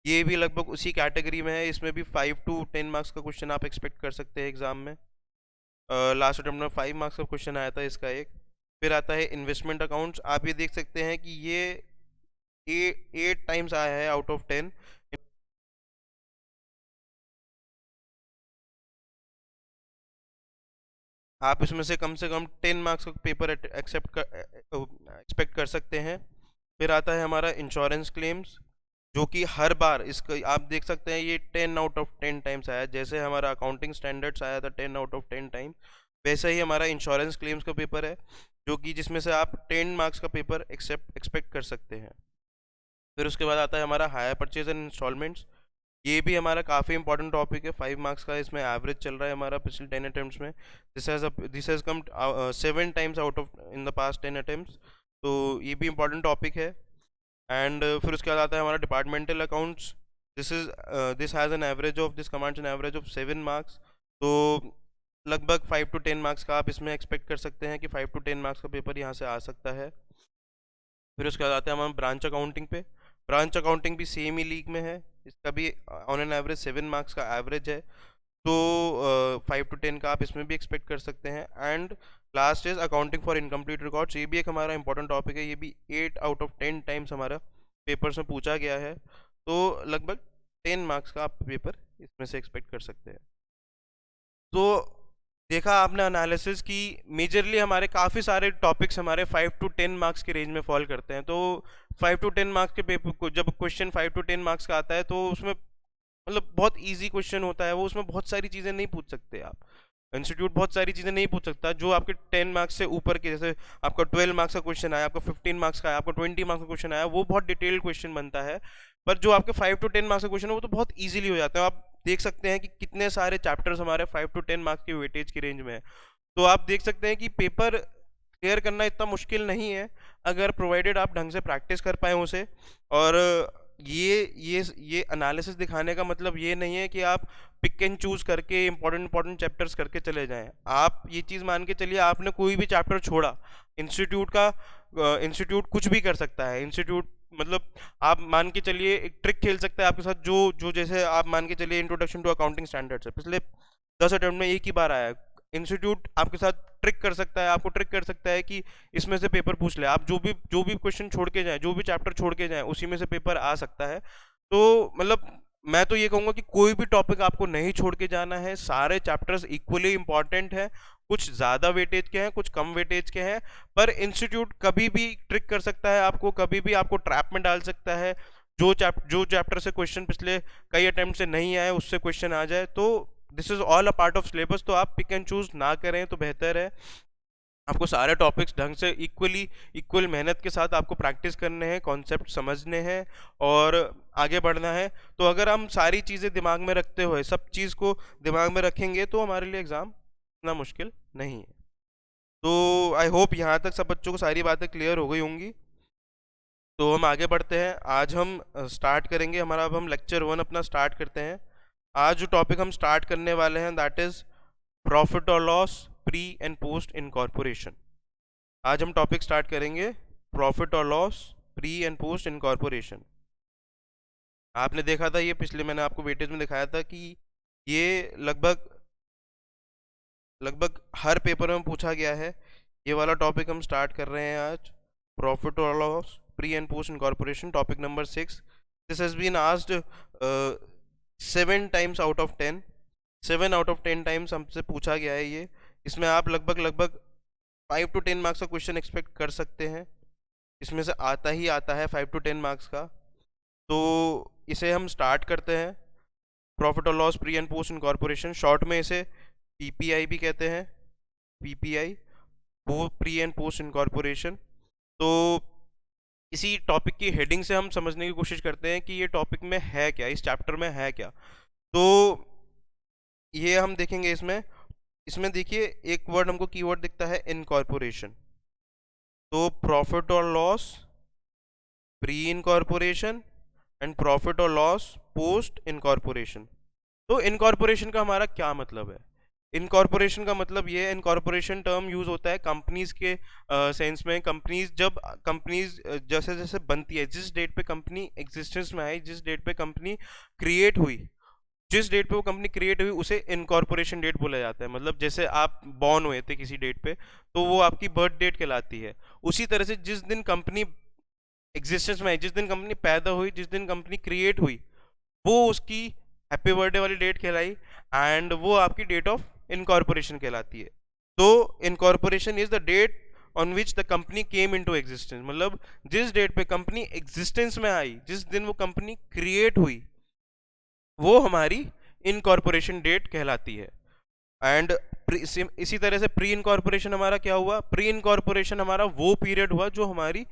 ये भी लगभग उसी कैटेगरी में है, इसमें भी 5 टू 10 मार्क्स का क्वेश्चन आप एक्सपेक्ट कर सकते हैं एग्जाम में। लास्ट अटेम्प्ट में 5 मार्क्स का क्वेश्चन आया था इसका एक। फिर आता है इन्वेस्टमेंट अकाउंट्स, आप ये देख सकते हैं कि ये 8 टाइम्स आया है आउट ऑफ 10। आप इसमें से कम 10 मार्क्स का पेपर एक्सपेक्ट कर सकते हैं। फिर आता है हमारा इंश्योरेंस क्लेम्स, जो कि हर बार इसका आप देख सकते हैं ये 10 आउट ऑफ 10 टाइम्स आया। जैसे हमारा अकाउंटिंग स्टैंडर्ड्स आया था 10 आउट ऑफ 10 टाइम, वैसे ही हमारा इंश्योरेंस क्लेम्स का पेपर है, जो कि जिसमें से आप 10 मार्क्स का पेपर एक्सपेक्ट कर सकते हैं। फिर उसके बाद आता है हमारा हायर परचेज एंड इंस्टॉलमेंट्स, ये भी हमारा काफ़ी इंपॉर्टेंट टॉपिक है। 5 मार्क्स का इसमें एवरेज चल रहा है हमारा पिछले 10 अटेम्प्ट्स में। This has come 7 times out of in the past 10 attempts, तो ये भी इंपॉर्टेंट टॉपिक है। एंड फिर उसके बाद आता है हमारा departmental accounts, this has an average of, this commands an average of 7 marks, तो लगभग 5 टू 10 मार्क्स का आप इसमें एक्सपेक्ट कर सकते हैं कि 5 टू 10 मार्क्स का पेपर यहाँ से आ सकता है। फिर उसके बाद आते हैं हम ब्रांच अकाउंटिंग पे। ब्रांच अकाउंटिंग भी सेम ही लीग में है, इसका भी ऑन एन एवरेज 7 मार्क्स का एवरेज है, तो 5 टू 10 का आप इसमें भी एक्सपेक्ट कर सकते हैं। And last is accounting for incomplete records, ये भी एक हमारा इंपॉर्टेंट टॉपिक है, ये भी 8 आउट ऑफ 10 टाइम्स हमारा पेपर्स में पूछा गया है, तो लगभग 10 मार्क्स का आप पेपर इसमें से एक्सपेक्ट कर सकते हैं। तो देखा आपने एनालिसिस की, मेजरली हमारे काफ़ी सारे टॉपिक्स हमारे 5 टू 10 मार्क्स के रेंज में फॉल करते हैं। तो 5 टू 10 मार्क्स के पेपर को जब क्वेश्चन 5 टू 10 मार्क्स का आता है, तो उसमें मतलब बहुत इजी क्वेश्चन होता है वो, उसमें बहुत सारी चीज़ें नहीं पूछ सकते आप। इंस्टीट्यूट बहुत सारी चीज़ें नहीं पूछ सकता जो आपके 10 मार्क्स से ऊपर के, जैसे आपका 12 मार्क्स का क्वेश्चन आया, आपका 15 मार्क्स का आया, आपका 20 मार्क्स का क्वेश्चन आया, वो बहुत डिटेल्ड क्वेश्चन बनता है। पर जो आपके 5 टू 10 मार्क्स का क्वेश्चन है वो तो बहुत ईजिली हो जाते हैं। आप देख सकते हैं कि कितने सारे चैप्टर्स हमारे 5 टू 10 मार्क्स के वेटेज की रेंज में है। तो आप देख सकते हैं कि पेपर क्लियर करना इतना मुश्किल नहीं है, अगर प्रोवाइडेड आप ढंग से प्रैक्टिस कर पाए उसे, और ये एनालिसिस दिखाने का मतलब ये नहीं है कि आप पिक एंड चूज करके इंपॉर्टेंट चैप्टर्स करके चले जाएं। आप ये चीज़ मान के चलिए, आपने कोई भी चैप्टर छोड़ा, इंस्टीट्यूट कुछ भी कर सकता है। इंस्टीट्यूट मतलब आप मान के चलिए एक ट्रिक खेल सकता है आपके साथ, जो जो जैसे आप मान के चलिए इंट्रोडक्शन टू अकाउंटिंग स्टैंडर्ड्स है, पिछले 10 अटेम्प्ट में एक ही बार आया है। इंस्टीट्यूट आपके साथ ट्रिक कर सकता है, आपको ट्रिक कर सकता है कि इसमें से पेपर पूछ ले, आप जो भी क्वेश्चन छोड़ के जाएं, जो भी चैप्टर छोड़ के जाएं, उसी में से पेपर आ सकता है। तो मतलब मैं तो ये कहूँगा कि कोई भी टॉपिक आपको नहीं छोड़ के जाना है, सारे चैप्टर्स इक्वली इंपॉर्टेंट हैं, कुछ ज़्यादा वेटेज के हैं, कुछ कम वेटेज के हैं, पर इंस्टीट्यूट कभी भी ट्रिक कर सकता है आपको, कभी भी आपको ट्रैप में डाल सकता है। जो चैप्टर से क्वेश्चन पिछले कई अटेम्प्ट से नहीं आए, उससे क्वेश्चन आ जाए, तो this is all a part of syllabus. तो आप पिक एंड चूज ना करें तो बेहतर है। आपको सारे टॉपिक्स ढंग से इक्वल मेहनत के साथ आपको प्रैक्टिस करने हैं, कॉन्सेप्ट समझने हैं और आगे बढ़ना है। तो अगर हम सारी चीज़ें दिमाग में रखते हुए, सब चीज़ को दिमाग में रखेंगे, तो हमारे लिए एग्ज़ाम इतना मुश्किल नहीं है। तो आई होप यहाँ तक सब बच्चों को सारी बातें क्लियर हो गई होंगी। तो हम आगे बढ़ते हैं। आज हम स्टार्ट करेंगे हमारा, अब हम लेक्चर 1 अपना स्टार्ट करते हैं। आज जो टॉपिक हम स्टार्ट करने वाले हैं दैट इज प्रॉफिट और loss pre and post incorporation. आज हम टॉपिक स्टार्ट करेंगे प्रॉफिट और loss pre and post incorporation. आपने देखा था ये पिछले, मैंने आपको वेटेज में दिखाया था कि ये लगभग हर पेपर में पूछा गया है। ये वाला टॉपिक हम स्टार्ट कर रहे हैं आज, प्रॉफिट और loss pre and post incorporation, topic number 6। This has been asked 7 times out of 10, 7 out of 10 times हमसे पूछा गया है ये। इसमें आप लगभग 5 to 10 मार्क्स का क्वेश्चन एक्सपेक्ट कर सकते हैं। इसमें से आता है 5 to 10 मार्क्स का। तो इसे हम स्टार्ट करते हैं, प्रॉफिट और loss pre and post incorporation, short में इसे पीपीआई भी कहते हैं, PPI, pre and post incorporation. तो इसी टॉपिक की हेडिंग से हम समझने की कोशिश करते हैं कि ये टॉपिक में है क्या, इस चैप्टर में है क्या। तो ये हम देखेंगे। इसमें देखिए एक वर्ड हमको कीवर्ड दिखता है, इनकॉर्पोरेशन। तो प्रॉफिट और loss pre incorporation and profit और लॉस पोस्ट इनकॉर्पोरेशन। तो इनकॉर्पोरेशन का हमारा क्या मतलब है? इनकॉर्पोरेशन का मतलब ये है, इनकॉर्पोरेशन टर्म यूज होता है कंपनीज के सेंस में। कंपनीज जैसे जैसे बनती है, जिस डेट पे कंपनी एग्जिस्टेंस में आई, जिस डेट पे कंपनी क्रिएट हुई, जिस डेट पे वो कंपनी क्रिएट हुई, उसे इनकॉर्पोरेशन डेट बोला जाता है। मतलब जैसे आप बॉर्न हुए थे किसी डेट पे, तो वो आपकी बर्थ डेट कहलाती है। उसी तरह से जिस दिन कंपनी एग्जिस्टेंस में आई, जिस दिन कंपनी पैदा हुई, जिस दिन कंपनी क्रिएट हुई, वो उसकी हैप्पी बर्थडे वाली डेट कहलाई, एंड वो आपकी डेट ऑफ इनकॉर्पोरेशन कहलाती है। तो incorporation is the date on which the company came into existence. मतलब जिस डेट पे कंपनी एग्जिस्टेंस में आई, जिस दिन वो कंपनी क्रिएट हुई, वो हमारी इनकॉर्पोरेशन डेट कहलाती है। एंड इसी तरह से प्री इनकॉर्पोरेशन हमारा क्या हुआ? प्री इनकॉर्पोरेशन हमारा वो पीरियड हुआ जो हमारी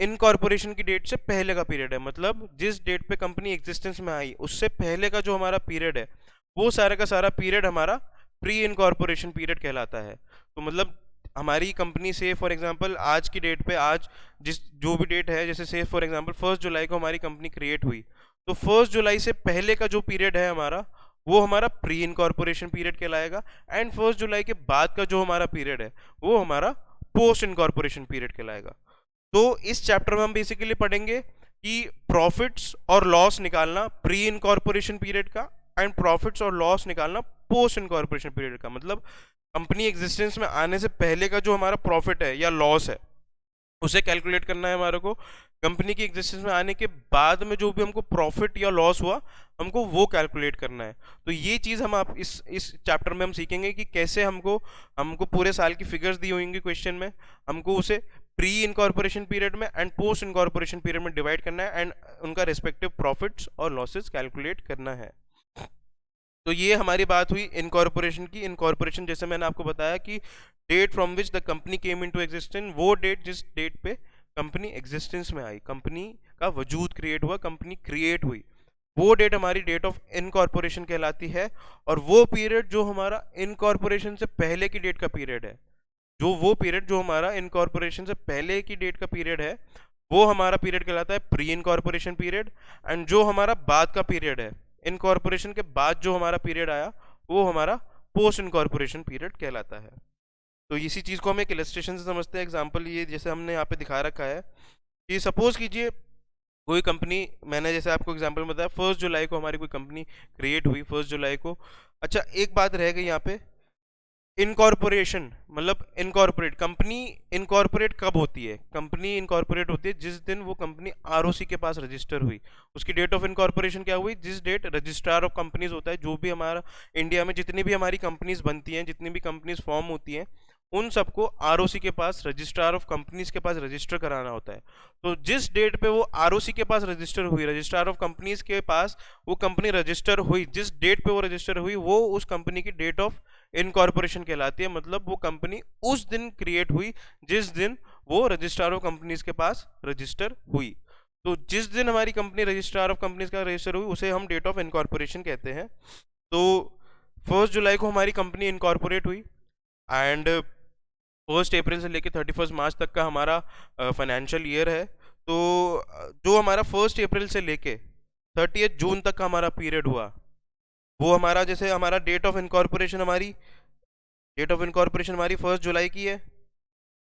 इनकॉर्पोरेशन की डेट से पहले का पीरियड है। मतलब जिस डेट पे कंपनी एग्जिस्टेंस में आई, उससे पहले का जो हमारा पीरियड है, वो सारा का सारा पीरियड हमारा प्री इनकॉर्पोरेशन पीरियड कहलाता है। तो मतलब हमारी कंपनी से फॉर एग्जांपल आज की डेट पे, आज जो भी डेट है, जैसे से फॉर एग्जांपल 1 जुलाई को हमारी कंपनी क्रिएट हुई, तो 1 जुलाई से पहले का जो पीरियड है हमारा, वो हमारा प्री इनकॉर्पोरेशन पीरियड कहलाएगा। एंड 1 जुलाई के बाद का जो हमारा पीरियड है, वो हमारा पोस्ट इनकॉर्पोरेशन पीरियड कहलाएगा। तो इस चैप्टर में हम बेसिकली पढ़ेंगे कि प्रॉफिट्स और लॉस निकालना प्री इनकॉर्पोरेशन पीरियड का, एंड प्रॉफिट्स और लॉस निकालना पोस्ट इनकॉर्पोरेशन पीरियड का। मतलब कंपनी एग्जिस्टेंस में आने से पहले का जो हमारा प्रॉफिट है या लॉस है, उसे कैलकुलेट करना है हमारे को। कंपनी की एग्जिस्टेंस में आने के बाद में जो भी हमको प्रॉफिट या लॉस हुआ, हमको वो कैलकुलेट करना है। तो ये चीज़ हम आप इस चैप्टर में हम सीखेंगे कि कैसे हमको पूरे साल की फिगर्स दी होंगी क्वेश्चन में, हमको उसे प्री इनकॉर्पोरेशन पीरियड में एंड पोस्ट इनकॉर्पोरेशन पीरियड में डिवाइड करना है, एंड उनका रिस्पेक्टिव प्रॉफिट्स और लॉसेस कैलकुलेट करना है। तो ये हमारी बात हुई इनकॉर्पोरेशन की। इनकॉर्पोरेशन जैसे मैंने आपको बताया कि date from which the company came into existence, वो डेट जिस डेट पे कंपनी एग्जिस्टेंस में आई, कंपनी का वजूद क्रिएट हुआ, कंपनी क्रिएट हुई, वो डेट हमारी डेट ऑफ इनकॉर्पोरेशन कहलाती है। और वो पीरियड जो हमारा इनकॉर्पोरेशन से पहले की डेट का पीरियड है, जो हमारा इनकॉर्पोरेशन से पहले की डेट का पीरियड है, वो हमारा पीरियड कहलाता है प्री इनकॉर्पोरेशन पीरियड। एंड जो हमारा बाद का पीरियड है, इनकॉर्पोरेशन के बाद जो हमारा पीरियड आया, वो हमारा पोस्ट इनकॉर्पोरेशन पीरियड कहलाता है। तो इसी चीज़ को हम एक इलस्ट्रेशन से समझते हैं। एग्जाम्पल ये जैसे हमने यहाँ पे दिखा रखा है कि सपोज कीजिए कोई कंपनी, मैंने जैसे आपको एग्जांपल बताया 1 जुलाई को हमारी कोई कंपनी क्रिएट हुई, 1 जुलाई को। अच्छा, एक बात रह गई यहाँ पे, इनकॉर्पोरेशन मतलब इनकॉर्पोरेट, कंपनी इनकॉर्पोरेट कब होती है? कंपनी इनकॉर्पोरेट होती है जिस दिन वो कंपनी आरओसी के पास रजिस्टर हुई। उसकी डेट ऑफ इनकॉर्पोरेशन क्या हुई? जिस डेट रजिस्ट्रार ऑफ कंपनीज होता है, जो भी हमारा इंडिया में जितनी भी हमारी कंपनीज बनती हैं, जितनी भी कंपनीज फॉर्म होती हैं, उन सबको आरओसी के पास, रजिस्ट्रार ऑफ कंपनीज के पास रजिस्टर कराना होता है। तो जिस डेट पे वो आरओसी के पास रजिस्टर हुई, रजिस्ट्रार ऑफ कंपनीज के पास वो कंपनी रजिस्टर हुई, जिस डेट पे वो रजिस्टर हुई, वो उस कंपनी की डेट ऑफ इनकॉर्पोरेशन कहलाती है। मतलब वो कंपनी उस दिन क्रिएट हुई जिस दिन वो रजिस्ट्रार ऑफ कंपनीज के पास रजिस्टर हुई। तो जिस दिन हमारी कंपनी रजिस्ट्रार ऑफ कंपनीज का रजिस्टर हुई, उसे हम डेट ऑफ इनकॉर्पोरेशन कहते हैं। तो 1 जुलाई को हमारी कंपनी इनकॉर्पोरेट हुई एंड 1 अप्रैल से लेकर 31 मार्च तक का हमारा फाइनेंशियल ईयर है। तो जो हमारा 1 अप्रैल से लेके 30 जून तक का हमारा पीरियड हुआ, वो हमारा, जैसे हमारा डेट ऑफ इनकॉर्पोरेशन हमारी 1 जुलाई की है।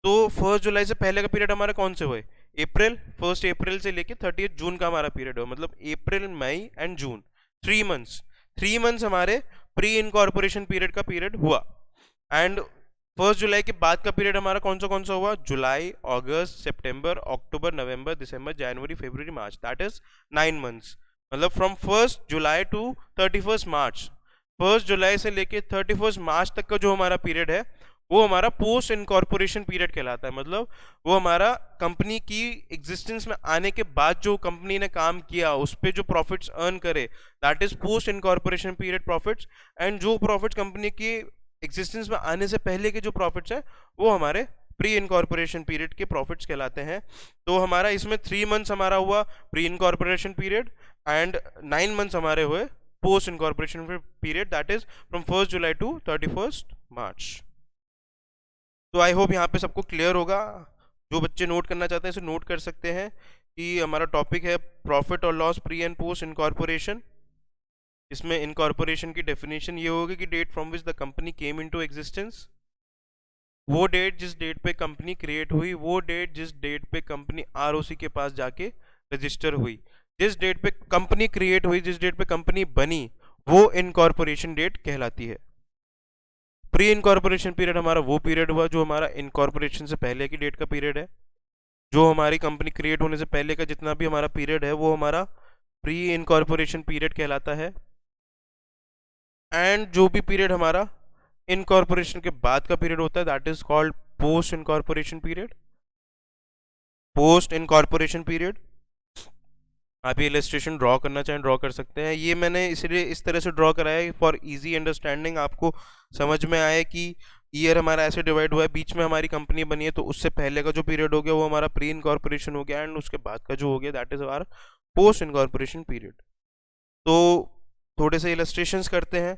तो 1 जुलाई से पहले का पीरियड हमारा कौन से हुए? अप्रैल, 1 अप्रैल से लेके 30 जून का हमारा पीरियड हुआ। मतलब अप्रैल, मई एंड जून, 3 मंथ्स हमारे प्री इनकॉर्पोरेशन पीरियड का पीरियड हुआ। एंड 1 जुलाई के बाद का पीरियड हमारा कौन सा हुआ? जुलाई, August, September, October, November, December, January, February, March, that is 9 months. मतलब फ्रॉम 1 जुलाई टू 31 मार्च, 1 जुलाई से लेके 31 मार्च तक का जो हमारा पीरियड है, वो हमारा पोस्ट इनकॉर्पोरेशन पीरियड कहलाता है। मतलब वो हमारा कंपनी की एग्जिस्टेंस में आने के बाद जो कंपनी ने काम किया, उस पर जो प्रॉफिट्स अर्न करे, that is post incorporation period profits. And जो प्रॉफिट्स कंपनी की एग्जिस्टेंस में आने से पहले के जो प्रॉफिट्स हैं, वो हमारे प्री इनकॉर्पोरेशन पीरियड के प्रॉफिट्स कहलाते हैं। तो हमारा इसमें 3 मंथ्स हमारा हुआ pre incorporation period and 9 months हमारे हुए post incorporation period, that is from 1 July to 31 March. तो आई होप यहाँ पे सबको क्लियर होगा। जो बच्चे नोट करना चाहते हैं इसे नोट कर सकते हैं कि हमारा टॉपिक है प्रॉफिट और loss pre and post incorporation. इसमें इनकॉर्पोरेशन की डेफिनेशन ये होगी कि date from which the company came into existence, वो डेट जिस डेट पे कंपनी क्रिएट हुई, वो डेट जिस डेट पे कंपनी आरओसी के पास जाके रजिस्टर हुई, जिस डेट पे कंपनी क्रिएट हुई, जिस डेट पे कंपनी बनी, वो इनकॉर्पोरेशन डेट कहलाती है। प्री इनकॉर्पोरेशन पीरियड हमारा वो पीरियड हुआ जो हमारा इनकॉर्पोरेशन से पहले की डेट का पीरियड है। जो हमारी कंपनी क्रिएट होने से पहले का जितना भी हमारा पीरियड है, वो हमारा प्री इनकॉर्पोरेशन पीरियड कहलाता है। एंड जो भी पीरियड हमारा इनकॉर्पोरेशन के बाद का पीरियड होता है, that is called post incorporation period. Post incorporation period, आप ये इलस्ट्रेशन ड्रॉ करना चाहें ड्रॉ कर सकते हैं। ये मैंने इसलिए इस तरह से ड्रॉ कराया है फॉर इजी अंडरस्टैंडिंग, आपको समझ में आए कि ईयर हमारा ऐसे डिवाइड हुआ है, बीच में हमारी कंपनी बनी है, तो उससे पहले का जो पीरियड हो गया वो हमारा प्री इनकॉर्पोरेशन हो गया, एंड उसके बाद का जो हो गया दैट इज हमारा पोस्ट इनकॉर्पोरेशन पीरियड। तो थोड़े से इलस्ट्रेशंस करते हैं,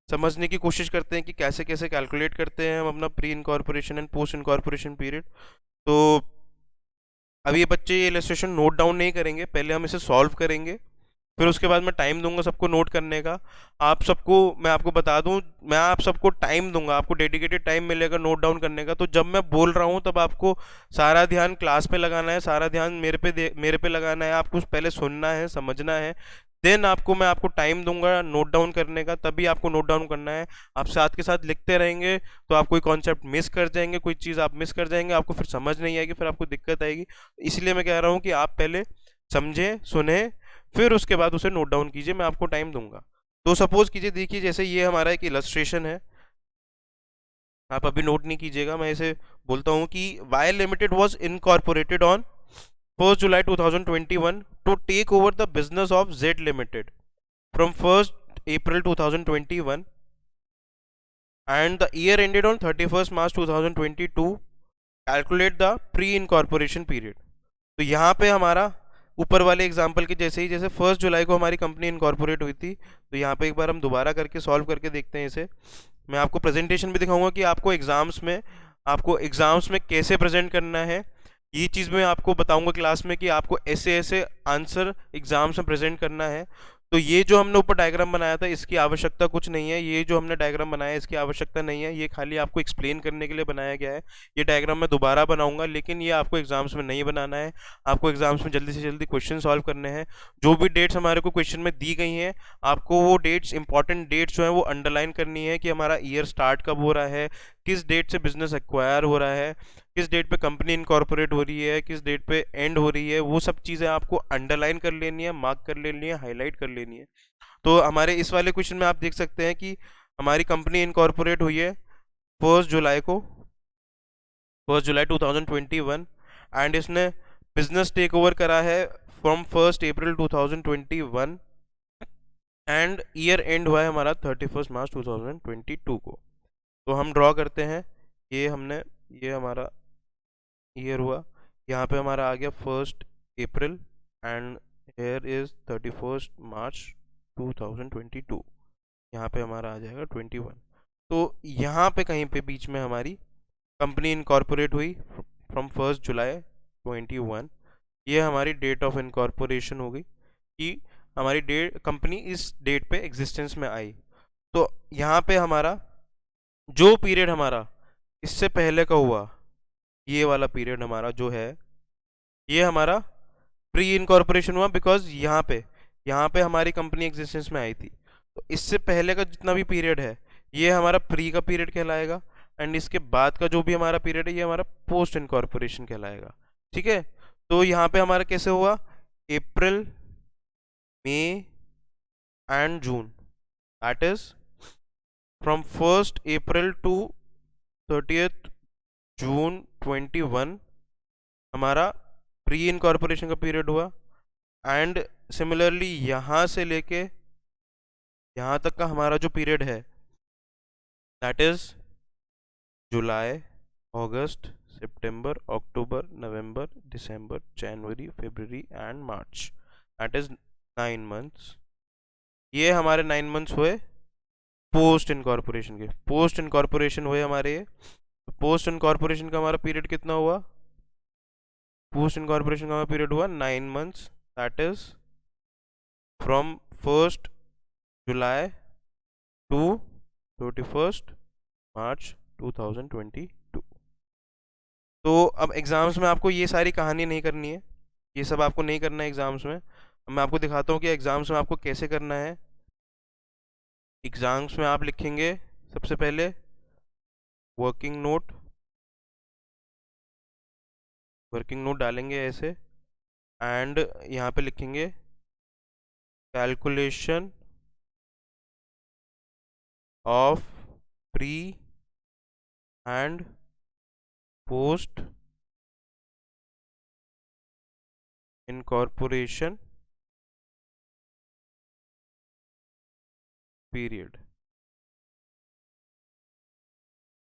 समझने की कोशिश करते हैं कि कैसे कैसे कैलकुलेट करते हैं हम अपना pre incorporation and post incorporation period. तो अब ये बच्चे ये इलस्ट्रेशन नोट डाउन नहीं करेंगे, पहले हम इसे सॉल्व करेंगे, फिर उसके बाद मैं टाइम दूंगा सबको नोट करने का। आप सबको मैं आपको बता दूं, मैं आप सबको टाइम दूंगा, आपको डेडिकेटेड टाइम मिलेगा नोट डाउन करने का। तो जब मैं बोल रहा हूं तब आपको सारा ध्यान क्लास पे लगाना है, सारा ध्यान मेरे पे लगाना है, आपको पहले सुनना है, समझना है, देन मैं आपको टाइम दूंगा नोट डाउन करने का, तभी आपको नोट डाउन करना है। आप साथ के साथ लिखते रहेंगे तो आप कोई कॉन्सेप्ट मिस कर जाएंगे, कोई चीज़ आप मिस कर जाएंगे, आपको फिर समझ नहीं आएगी, फिर आपको दिक्कत आएगी। इसलिए मैं कह रहा हूँ कि आप पहले समझें, सुने, फिर उसके बाद उसे नोट डाउन कीजिए, मैं आपको टाइम दूंगा। तो सपोज कीजिए, देखिए जैसे ये हमारा एक इलस्ट्रेशन है, आप अभी नोट नहीं कीजिएगा, मैं इसे बोलता हूँ कि Y limited was incorporated on 1 July 2021 to take over the business of Z Limited from 1st April 2021 and the year ended on 31st March 2022. Calculate the pre-incorporation period. तो यहाँ पे हमारा ऊपर वाले एग्जाम्पल के जैसे ही, जैसे 1 जुलाई को हमारी कंपनी इनकॉर्पोरेट हुई थी, तो यहाँ पे एक बार हम दोबारा करके सॉल्व करके देखते हैं इसे। मैं आपको प्रेजेंटेशन भी दिखाऊंगा कि आपको एग्जाम्स में कैसे प्रेजेंट करना है, ये चीज़ मैं आपको बताऊंगा क्लास में कि आपको ऐसे ऐसे आंसर एग्जाम्स में प्रेजेंट करना है। तो ये जो हमने ऊपर डायग्राम बनाया था इसकी आवश्यकता कुछ नहीं है, ये जो हमने डायग्राम बनाया है इसकी आवश्यकता नहीं है, ये खाली आपको एक्सप्लेन करने के लिए बनाया गया है। ये डायग्राम मैं दोबारा बनाऊंगा, लेकिन ये आपको एग्जाम्स में नहीं बनाना है। आपको एग्जाम्स में जल्दी से जल्दी क्वेश्चन सॉल्व करने हैं। जो भी डेट्स हमारे को क्वेश्चन में दी गई हैं, आपको वो डेट्स, इंपॉर्टेंट डेट्स जो है वो अंडरलाइन करनी है कि हमारा ईयर स्टार्ट कब हो रहा है, किस डेट से बिजनेस एक्वायर हो रहा है, किस डेट पे कंपनी इनकॉर्पोरेट हो रही है, किस डेट पे एंड हो रही है। वो सब चीज़ें आपको अंडरलाइन कर लेनी है, मार्क कर लेनी है, हाईलाइट कर लेनी है। तो हमारे इस वाले क्वेश्चन में आप देख सकते हैं कि हमारी कंपनी इनकॉर्पोरेट हुई है 1 जुलाई को, 1 जुलाई 2021, एंड इसने बिजनेस टेक ओवर करा है फ्रॉम 1 अप्रैल 2021, एंड ईयर एंड हुआ है हमारा 31 मार्च 2022 को। तो हम ड्रॉ करते हैं, ये हमने, ये हमारा ईयर हुआ, यहाँ पे हमारा आ गया 1 April, and here is 31 March 2022, यहाँ पे हमारा आ जाएगा 21। तो यहाँ पे कहीं पे बीच में हमारी कंपनी इनकॉर्पोरेट हुई फ्रॉम 1 जुलाई 2021। ये हमारी डेट ऑफ इनकॉर्पोरेशन हो गई कि हमारी डेट, कंपनी इस डेट पे एग्जिस्टेंस में आई। तो यहाँ पे हमारा जो पीरियड हमारा इससे पहले का हुआ, ये वाला पीरियड हमारा जो है, ये हमारा प्री इनकॉर्पोरेशन हुआ, बिकॉज यहाँ पे हमारी कंपनी एग्जिस्टेंस में आई थी। तो इससे पहले का जितना भी पीरियड है ये हमारा प्री का पीरियड कहलाएगा, एंड इसके बाद का जो भी हमारा पीरियड है ये हमारा पोस्ट इनकॉर्पोरेशन कहलाएगा। ठीक है, तो यहाँ पे हमारा कैसे हुआ, April, May and June, that is from 1 April to 30 June 2021 हमारा प्री इनकॉर्पोरेशन का पीरियड हुआ। एंड सिमिलरली यहाँ से लेके यहाँ तक का हमारा जो पीरियड है, that is July, August, September, October, November, December, January, February and March, that is 9 months. ये हमारे 9 मंथ्स हुए पोस्ट इनकॉर्पोरेशन के। पोस्ट इनकॉर्पोरेशन हुए हमारे ये, पोस्ट इनकॉर्पोरेशन का हमारा पीरियड कितना हुआ, पोस्ट इनकॉर्पोरेशन का हमारा पीरियड हुआ 9 months, that is from 1 July to 31 March 2022। तो अब एग्ज़ाम्स में आपको ये सारी कहानी नहीं करनी है, ये सब आपको नहीं करना है एग्ज़ाम्स में। अब मैं आपको दिखाता हूँ कि एग्ज़ाम्स में आपको कैसे करना है। एग्ज़ाम्स में आप लिखेंगे सबसे पहले वर्किंग नोट, वर्किंग नोट डालेंगे ऐसे, एंड यहाँ पे लिखेंगे calculation of pre and post incorporation period.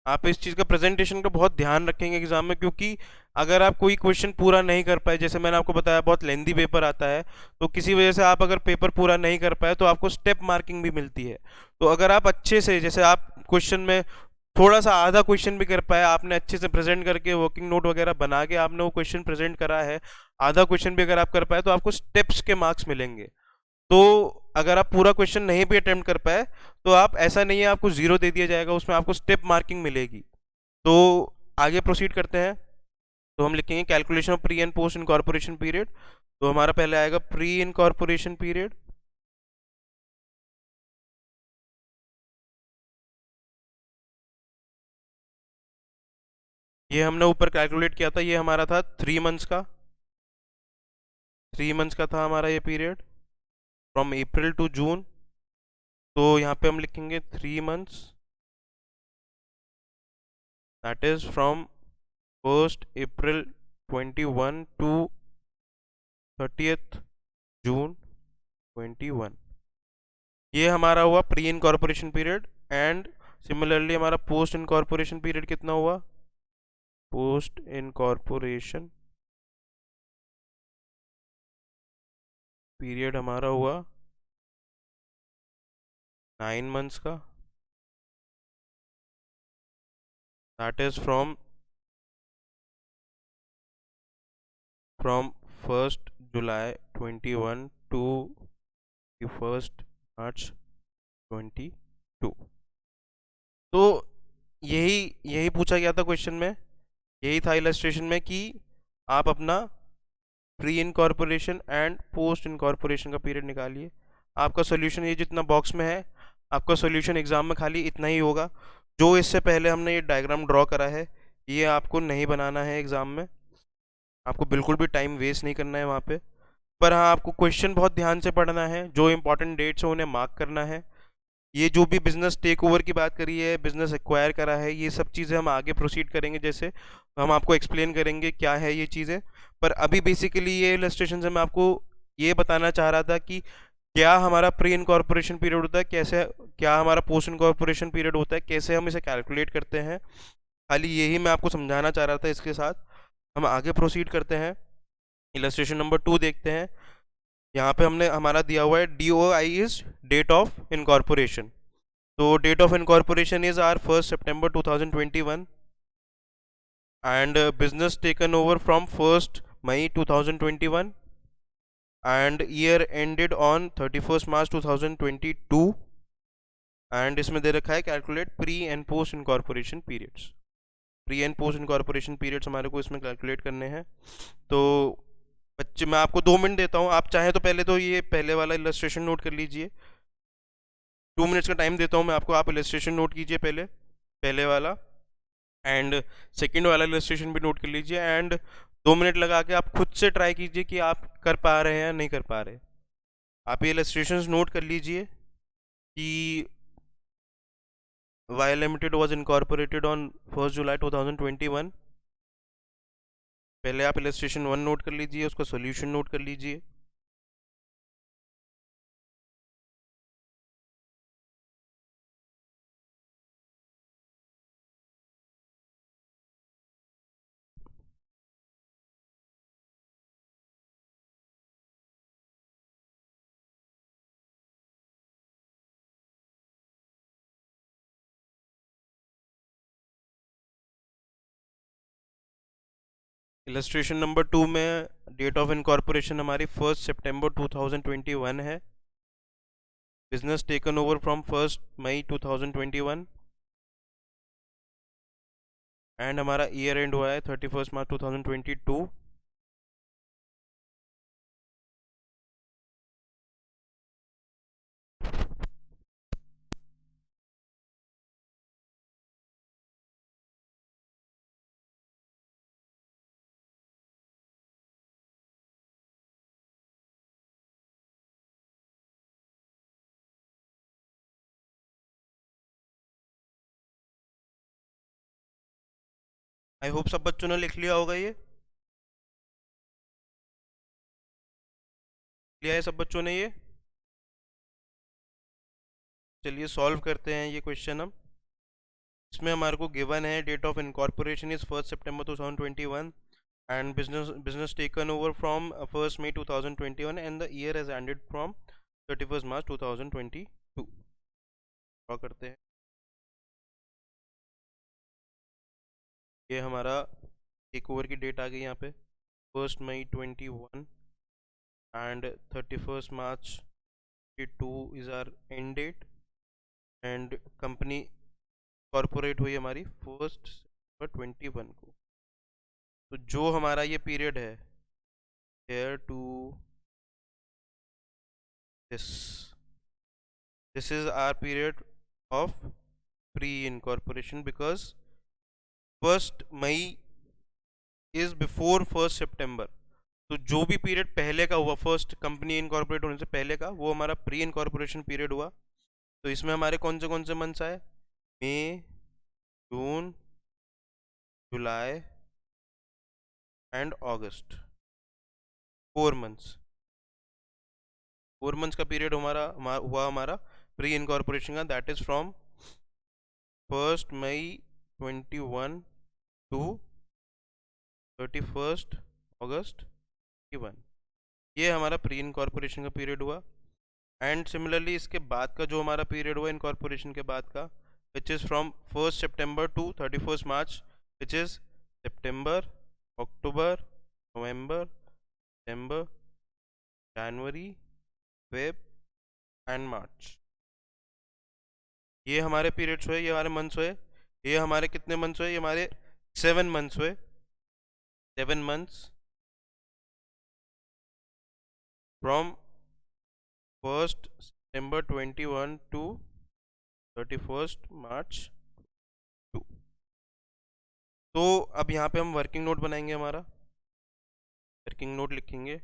आप इस चीज़ का प्रेजेंटेशन का बहुत ध्यान रखेंगे एग्जाम में, क्योंकि अगर आप कोई क्वेश्चन पूरा नहीं कर पाए, जैसे मैंने आपको बताया बहुत लेंदी पेपर आता है, तो किसी वजह से आप अगर पेपर पूरा नहीं कर पाए तो आपको स्टेप मार्किंग भी मिलती है। तो अगर आप अच्छे से, जैसे आप क्वेश्चन में थोड़ा सा आधा क्वेश्चन भी कर पाए, आपने अच्छे से प्रेजेंट करके वर्किंग नोट वगैरह बना के आपने वो क्वेश्चन प्रेजेंट करा है, आधा क्वेश्चन भी अगर आप कर पाए तो आपको स्टेप्स के मार्क्स मिलेंगे। तो अगर आप पूरा क्वेश्चन नहीं भी अटेम्प्ट कर पाए तो आप, ऐसा नहीं है आपको जीरो दे दिया जाएगा, उसमें आपको स्टेप मार्किंग मिलेगी। तो आगे प्रोसीड करते हैं। तो हम लिखेंगे calculation of pre and post incorporation period. तो हमारा पहले आएगा प्री इनकॉर्पोरेशन पीरियड, ये हमने ऊपर कैलकुलेट किया था, ये हमारा था 3 मंथ्स का, 3 मंथ्स का था हमारा ये period from April to June. तो यहाँ पे हम लिखेंगे 3 months, that is from 1 April 21 to 30 June 21। ये हमारा हुआ pre incorporation period. And similarly हमारा पोस्ट इनकॉर्पोरेशन पीरियड कितना हुआ, पोस्ट इनकॉर्पोरेशन पीरियड हमारा हुआ 9 मंथ्स का, that is from from 1st July 21 to 1st March 22। तो यही पूछा गया था क्वेश्चन में, यही था इलस्ट्रेशन में कि आप अपना pre incorporation and post incorporation का पीरियड निकालिए। आपका सॉल्यूशन ये जितना बॉक्स में है, आपका सॉल्यूशन एग्जाम में खाली इतना ही होगा। जो इससे पहले हमने ये डायग्राम ड्रॉ करा है, ये आपको नहीं बनाना है एग्जाम में, आपको बिल्कुल भी टाइम वेस्ट नहीं करना है वहाँ पे। पर हाँ, आपको क्वेश्चन बहुत ध्यान से पढ़ना है, जो इंपॉर्टेंट डेट्स हैं उन्हें मार्क करना है। ये जो भी बिजनेस टेक ओवर की बात करी है, बिजनेस एक्वायर करा है, ये सब चीज़ें हम आगे प्रोसीड करेंगे, जैसे हम आपको एक्सप्लेन करेंगे क्या है ये चीज़ें। पर अभी बेसिकली ये इलस्ट्रेशन से मैं आपको ये बताना चाह रहा था कि क्या हमारा प्री इनकॉर्पोरेशन पीरियड होता है, कैसे क्या हमारा पोस्ट इनकॉर्पोरेशन पीरियड होता है, कैसे हम इसे कैलकुलेट करते हैं। खाली यही मैं आपको समझाना चाह रहा था। इसके साथ हम आगे प्रोसीड करते हैं, इलस्ट्रेशन नंबर 2 देखते हैं। यहाँ पे हमने हमारा दिया हुआ है DOI is date of incorporation. तो date of incorporation is are 1st September 2021 and business taken over from 1st May 2021 and year ended on 31st March 2022 and इसमें दे रखा है calculate pre and post incorporation periods. Pre and post incorporation periods हमारे को इसमें calculate करने हैं। तो बच्चे, मैं आपको 2 मिनट देता हूँ, आप चाहें तो पहले तो ये पहले वाला इलस्ट्रेशन नोट कर लीजिए। 2 मिनट्स का टाइम देता हूँ मैं आपको, आप इलस्ट्रेशन नोट कीजिए पहले वाला, एंड सेकंड वाला इलस्ट्रेशन भी नोट कर लीजिए, एंड 2 मिनट लगा के आप खुद से ट्राई कीजिए कि आप कर पा रहे हैं या नहीं कर पा रहे। आप ये इलस्ट्रेशंस नोट कर लीजिए कि Y limited was incorporated on 1st July 2021। पहले आप इलस्ट्रेशन 1 नोट कर लीजिए, उसका सॉल्यूशन नोट कर लीजिए। इलस्ट्रेशन नंबर 2 में डेट ऑफ इनकॉर्पोरेशन हमारी 1st September 2021 है। Business taken over from 1st May 2021 and हमारा ईयर एंड हुआ है 31st March 2022। आई होप सब बच्चों ने लिख लिया होगा, ये लिया है सब बच्चों ने ये। चलिए सॉल्व करते हैं ये क्वेश्चन हम। इसमें हमारे को गिवन है date of incorporation is 1st September 2021 and business taken over from 1st May 2021 and the year has ended from 31st March 2022। Draw करते हैं। ये हमारा टेक ओवर की डेट आ गई यहाँ पे, 1st May 21 and 31st March 22 is our end date and company corporate हुई हमारी 1st September 21 को। तो जो हमारा ये पीरियड है, here to this is our period of pre-incorporation because 1st May is before 1st September। तो जो भी पीरियड पहले का हुआ, फर्स्ट कंपनी इनकॉर्पोरेट होने से पहले का, वो हमारा प्री इनकॉर्पोरेशन पीरियड हुआ। तो इसमें हमारे कौन से मंथ्स आए, मई, जून, जुलाई एंड अगस्त, 4 मंथ्स। 4 मंथ्स का पीरियड हुआ हमारा प्री इनकॉर्पोरेशन का, that is from 1st May 21 to 31st August 21। ये हमारा प्री इनकॉर्पोरेशन का पीरियड हुआ। एंड सिमिलरली इसके बाद का जो हमारा पीरियड हुआ इनकॉर्पोरेशन के बाद का, which is from 1st September to 31st March, which is September, October, November, January, Feb and March. ये हमारे पीरियड्स हुए, ये हमारे मंथ्स हुए। ये हमारे कितने मंथ्स हुए? ये हमारे 7 मंथ्स हुए। 7 months from 1st September 21 to 31st March 2। तो अब यहाँ पे हम वर्किंग नोट बनाएंगे। हमारा वर्किंग नोट लिखेंगे।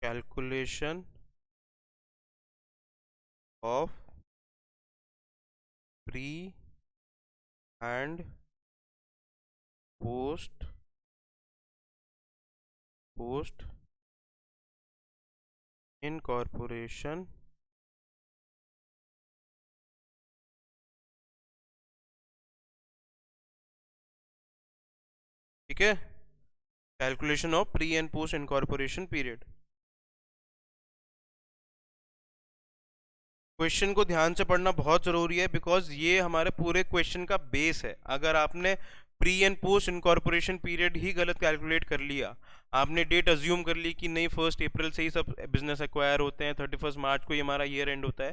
Calculation of pre and post incorporation ठीक है, calculation of pre and post incorporation period. Question को ध्यान से पढ़ना बहुत जरूरी है, बिकॉज ये हमारे पूरे क्वेश्चन का बेस है। अगर आपने pre and post incorporation period ही गलत कैलकुलेट कर लिया, आपने डेट अज्यूम कर ली कि नहीं 1 अप्रैल से ही सब बिजनेस एक्वायर होते हैं, 31 मार्च को ही हमारा ईयर एंड होता है,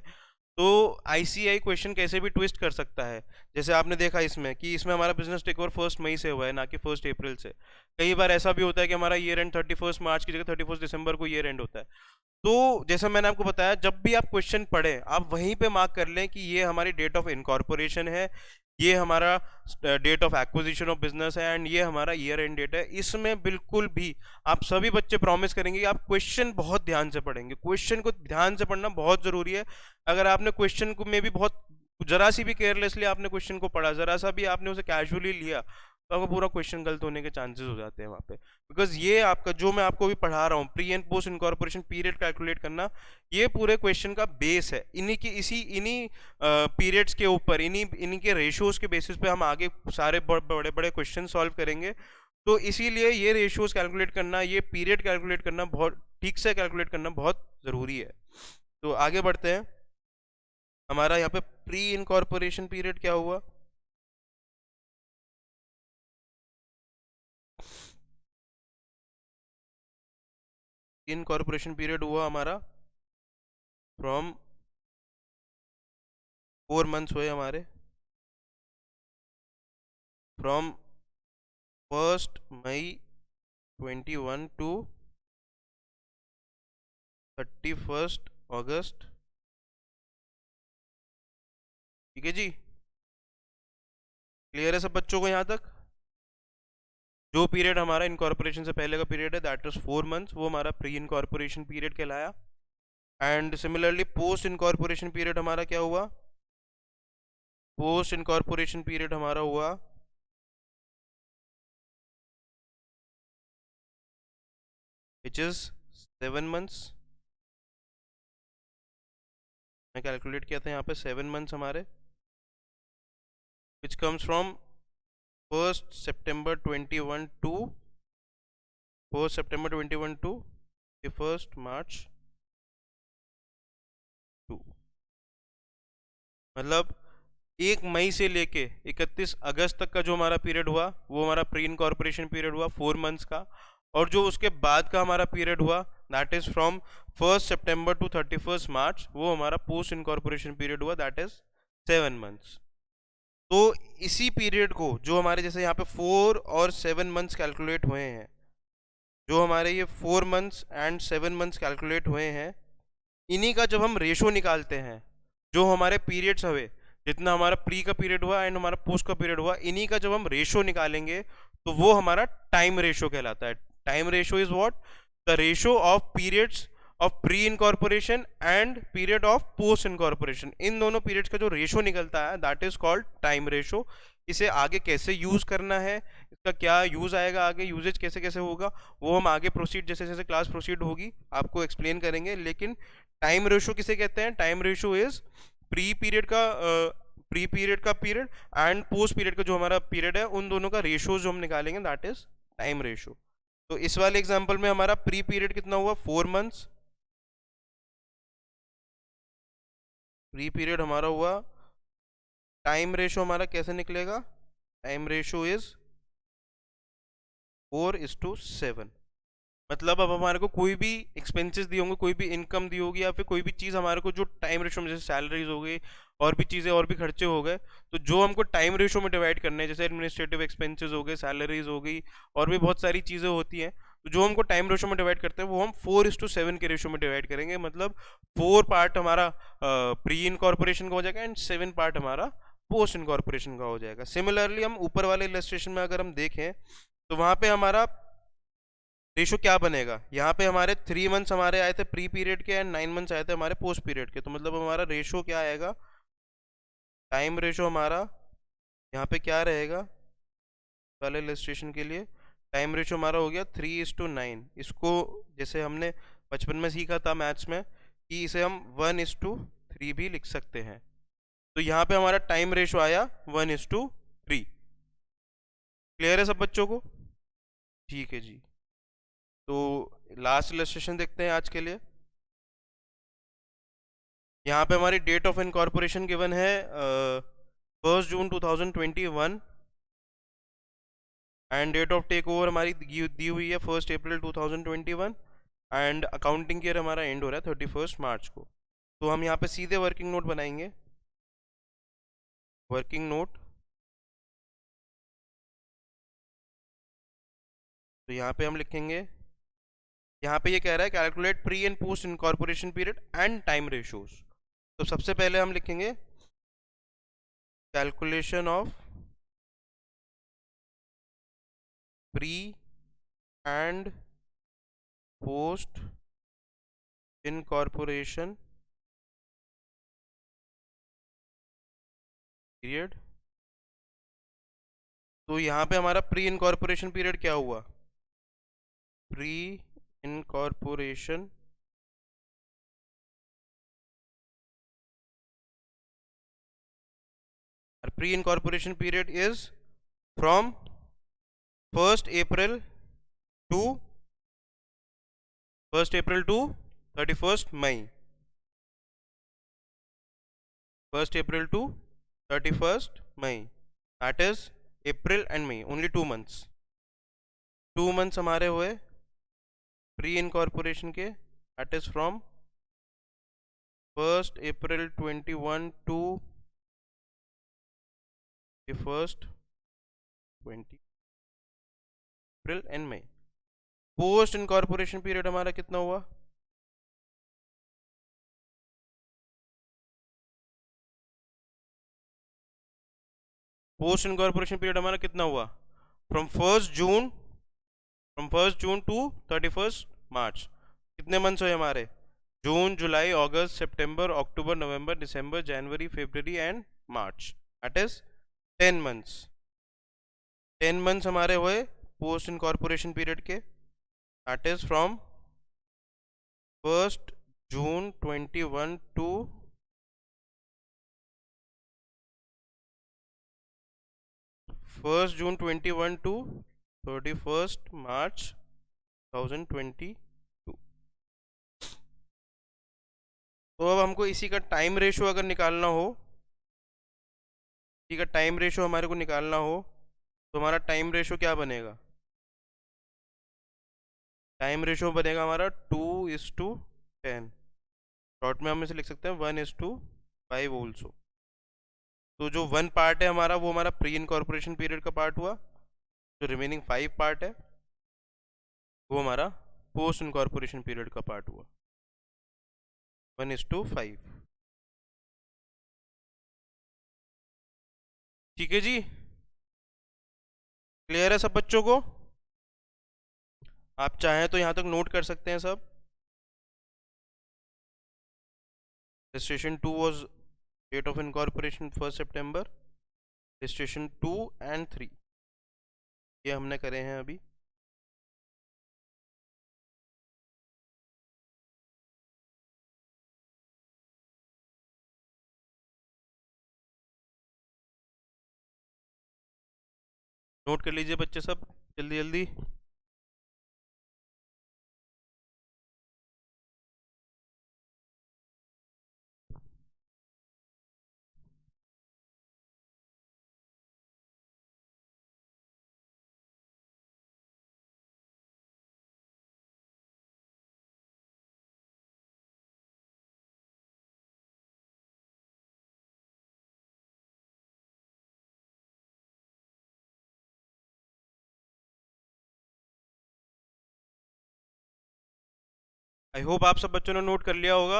तो आईसीआई क्वेश्चन कैसे भी ट्विस्ट कर सकता है। जैसे आपने देखा इसमें कि इसमें हमारा बिजनेस टेक ओवर 1 मई से हुआ है, ना कि 1 अप्रैल से। कई बार ऐसा भी होता है कि हमारा ईयर एंड 31 मार्च की जगह 31 दिसंबर को ईयर एंड होता है। तो जैसा मैंने आपको बताया, जब भी आप क्वेश्चन पढ़ें आप वहीं पे मार्क कर लें कि ये हमारी डेट ऑफ इनकॉर्पोरेशन है, ये हमारा date of acquisition of business है, एंड ये हमारा ईयर एंड डेट है। इसमें बिल्कुल भी आप सभी बच्चे प्रॉमिस करेंगे कि आप क्वेश्चन बहुत ध्यान से पढ़ेंगे। क्वेश्चन को ध्यान से पढ़ना बहुत जरूरी है। अगर आपने क्वेश्चन को में भी बहुत जरा सी भी केयरलेसली आपने क्वेश्चन को पढ़ा, जरा सा भी आपने उसे कैजुअली लिया, तो आपका पूरा क्वेश्चन गलत होने के चांसेस हो जाते हैं वहाँ पे। बिकॉज ये आपका जो मैं आपको भी पढ़ा रहा हूँ, pre and post incorporation period calculate करना, ये पूरे क्वेश्चन का बेस है। इन्हीं पीरियड्स के ऊपर, इन्हीं के रेशियोज के बेसिस पे हम आगे सारे बड़े बड़े क्वेश्चन सॉल्व करेंगे। तो इसीलिए ये रेशियोज कैलकुलेट करना, ये पीरियड कैलकुलेट करना, बहुत ठीक से कैलकुलेट करना बहुत जरूरी है। तो आगे बढ़ते हैं। हमारा यहाँ पे प्री इनकॉर्पोरेशन पीरियड क्या हुआ? इनकॉर्पोरेशन पीरियड हुआ हमारा फ्रॉम 4 मंथ्स हुए हमारे, फ्रॉम 1 मई 21 टू 31 अगस्त। ठीक है जी, क्लियर है सब बच्चों को यहाँ तक? जो पीरियड हमारा इनकॉर्पोरेशन से पहले का पीरियड है, दैट इज 4 मंथ्स, वो हमारा प्री इनकॉर्पोरेशन पीरियड कहलाया। And similarly post incorporation period हमारा क्या हुआ? पोस्ट इनकॉर्पोरेशन पीरियड हमारा हुआ विच इज 7 मंथ्स। मैं कैलकुलेट किया था यहाँ पे 7 मंथ्स हमारे, which comes from 1 September 21 to 1 September 21 to 1 March 2। मतलब 1 मई से लेके 31 अगस्त तक का जो हमारा पीरियड हुआ, वो हमारा प्री इनकॉर्पोरेशन पीरियड हुआ 4 मंथ्स का। और जो उसके बाद का हमारा पीरियड हुआ, that is from 1 September to 31 मार्च, वो हमारा पोस्ट इनकॉर्पोरेशन पीरियड हुआ, दैट इज 7 मंथ्स। तो इसी पीरियड को, जो हमारे जैसे यहाँ पे 4 और 7 मंथ्स कैलकुलेट हुए हैं, जो हमारे ये 4 मंथ्स एंड 7 मंथ्स कैलकुलेट हुए हैं, इन्हीं का जब हम रेशो निकालते हैं, जो हमारे पीरियड्स हुए, जितना हमारा प्री का पीरियड हुआ एंड हमारा पोस्ट का पीरियड हुआ, इन्हीं का जब हम रेशो निकालेंगे तो वो हमारा टाइम रेशो कहलाता है। Time ratio is what? The ratio of periods of pre incorporation and period of post incorporation. इन दोनों पीरियड्स का जो रेशो निकलता है, that is called time ratio. इसे आगे कैसे यूज करना है, इसका क्या यूज आएगा, आगे यूजेज कैसे कैसे होगा, वो हम आगे प्रोसीड, जैसे जैसे क्लास प्रोसीड होगी आपको एक्सप्लेन करेंगे। लेकिन टाइम रेशो किसे कहते हैं? Time ratio is pre period का पीरियड एंड पोस्ट पीरियड का जो हमारा पीरियड है, उन दोनों का रेशो जो हम निकालेंगे, दैट इज टाइम रेशो। तो इस वाले एग्जांपल में हमारा प्री पीरियड कितना हुआ? 4 मंथ्स। प्री पीरियड हमारा हुआ टाइम रेशो हमारा कैसे निकलेगा? Time ratio is 4:7। मतलब अब हमारे को कोई भी एक्सपेंसेस दिए होंगे, कोई भी इनकम दी होगी, या फिर कोई भी चीज़ हमारे को जो टाइम रेशो में, जैसे सैलरीज हो गई और भी चीज़ें और भी खर्चे हो गए, तो जो हमको टाइम रेशो में डिवाइड करने हैं, जैसे एडमिनिस्ट्रेटिव एक्सपेंसेस हो गए, सैलरीज हो गई और भी बहुत सारी चीज़ें होती हैं, तो जो हमको टाइम रेशो में डिवाइड करते हैं वो हम 4:7 के रेशो में डिवाइड करेंगे। मतलब 4 पार्ट हमारा प्री इनकॉर्पोरेशन का हो जाएगा एंड 7 पार्ट हमारा पोस्ट इनकॉर्पोरेशन का हो जाएगा। सिमिलरली हम ऊपर वाले इलस्ट्रेशन में अगर हम देखें तो वहां पे हमारा रेशो क्या बनेगा? यहाँ पे हमारे 3 मंथ्स हमारे आए थे प्री पीरियड के एंड 9 मंथ्स आए थे हमारे पोस्ट पीरियड के। तो मतलब हमारा रेशो क्या आएगा? टाइम रेशो हमारा यहाँ पे क्या रहेगा वाले इलस्ट्रेशन के लिए? टाइम रेशो हमारा हो गया 3:9। इसको जैसे हमने बचपन में सीखा था मैथ्स में कि इसे हम 1:3 भी लिख सकते हैं। तो यहाँ पे हमारा टाइम रेशो आया 1:3। क्लियर है सब बच्चों को? ठीक है जी। तो लास्ट इलस्ट्रेशन देखते हैं आज के लिए। यहाँ पे हमारी डेट ऑफ इनकॉर्पोरेशन गिवन है 1 जून 2021 and date of take over हमारी दी हुई है 1 अप्रैल 2021 एंड अकाउंटिंग ईयर हमारा एंड हो रहा है 31 मार्च को। तो हम यहाँ पे सीधे वर्किंग नोट बनाएंगे। वर्किंग नोट, तो यहाँ पे हम लिखेंगे, यहाँ पे ये कह रहा है calculate pre and post incorporation period and time ratios. तो सबसे पहले हम लिखेंगे calculation of pre and post incorporation period. तो यहाँ पे हमारा प्री इनकॉर्पोरेशन पीरियड क्या हुआ? Pre incorporation pre incorporation period is from 1 April to 1 April to 31 May. 1 April to 31 May, that is April and May, only 2 months. 2 months हमारे हुए pre incorporation के, that is from 1 April 21 to 1 April and May. Post incorporation period हमारा कितना हुआ? Post incorporation period हमारा कितना हुआ? From 1 June, to 31 March. कितने मंथ्स हुए हमारे? June, July, August, September, October, November, December, January, February and March, that is 10 months. 10 months हमारे हुए पोस्ट इनकॉर्पोरेशन पीरियड के, that is from 1 June 21 to 1 June 21 to 31 March 2022। तो अब हमको इसी का टाइम रेशो अगर निकालना हो, इसी का टाइम रेशो हमारे को निकालना हो, तो हमारा टाइम रेशो क्या बनेगा? टाइम रेशो बनेगा हमारा 2:10। शॉर्ट में हम इसे लिख सकते हैं 1:5 ऑल्सो। तो जो 1 पार्ट है हमारा वो हमारा प्री इनकॉर्पोरेशन पीरियड का पार्ट हुआ, जो रिमेनिंग 5 पार्ट है वो हमारा पोस्ट इनकॉर्पोरेशन पीरियड का पार्ट हुआ, 1:5। ठीक है जी, क्लियर है सब बच्चों को? आप चाहें तो यहाँ तक नोट कर सकते हैं सब। Registration 2 was date of incorporation 1 सितंबर। रजिस्ट्रेशन 2 एंड 3 ये हमने करे हैं अभी। नोट कर लीजिए बच्चे सब जल्दी जल्दी। आई होप आप सब बच्चों ने नोट कर लिया होगा।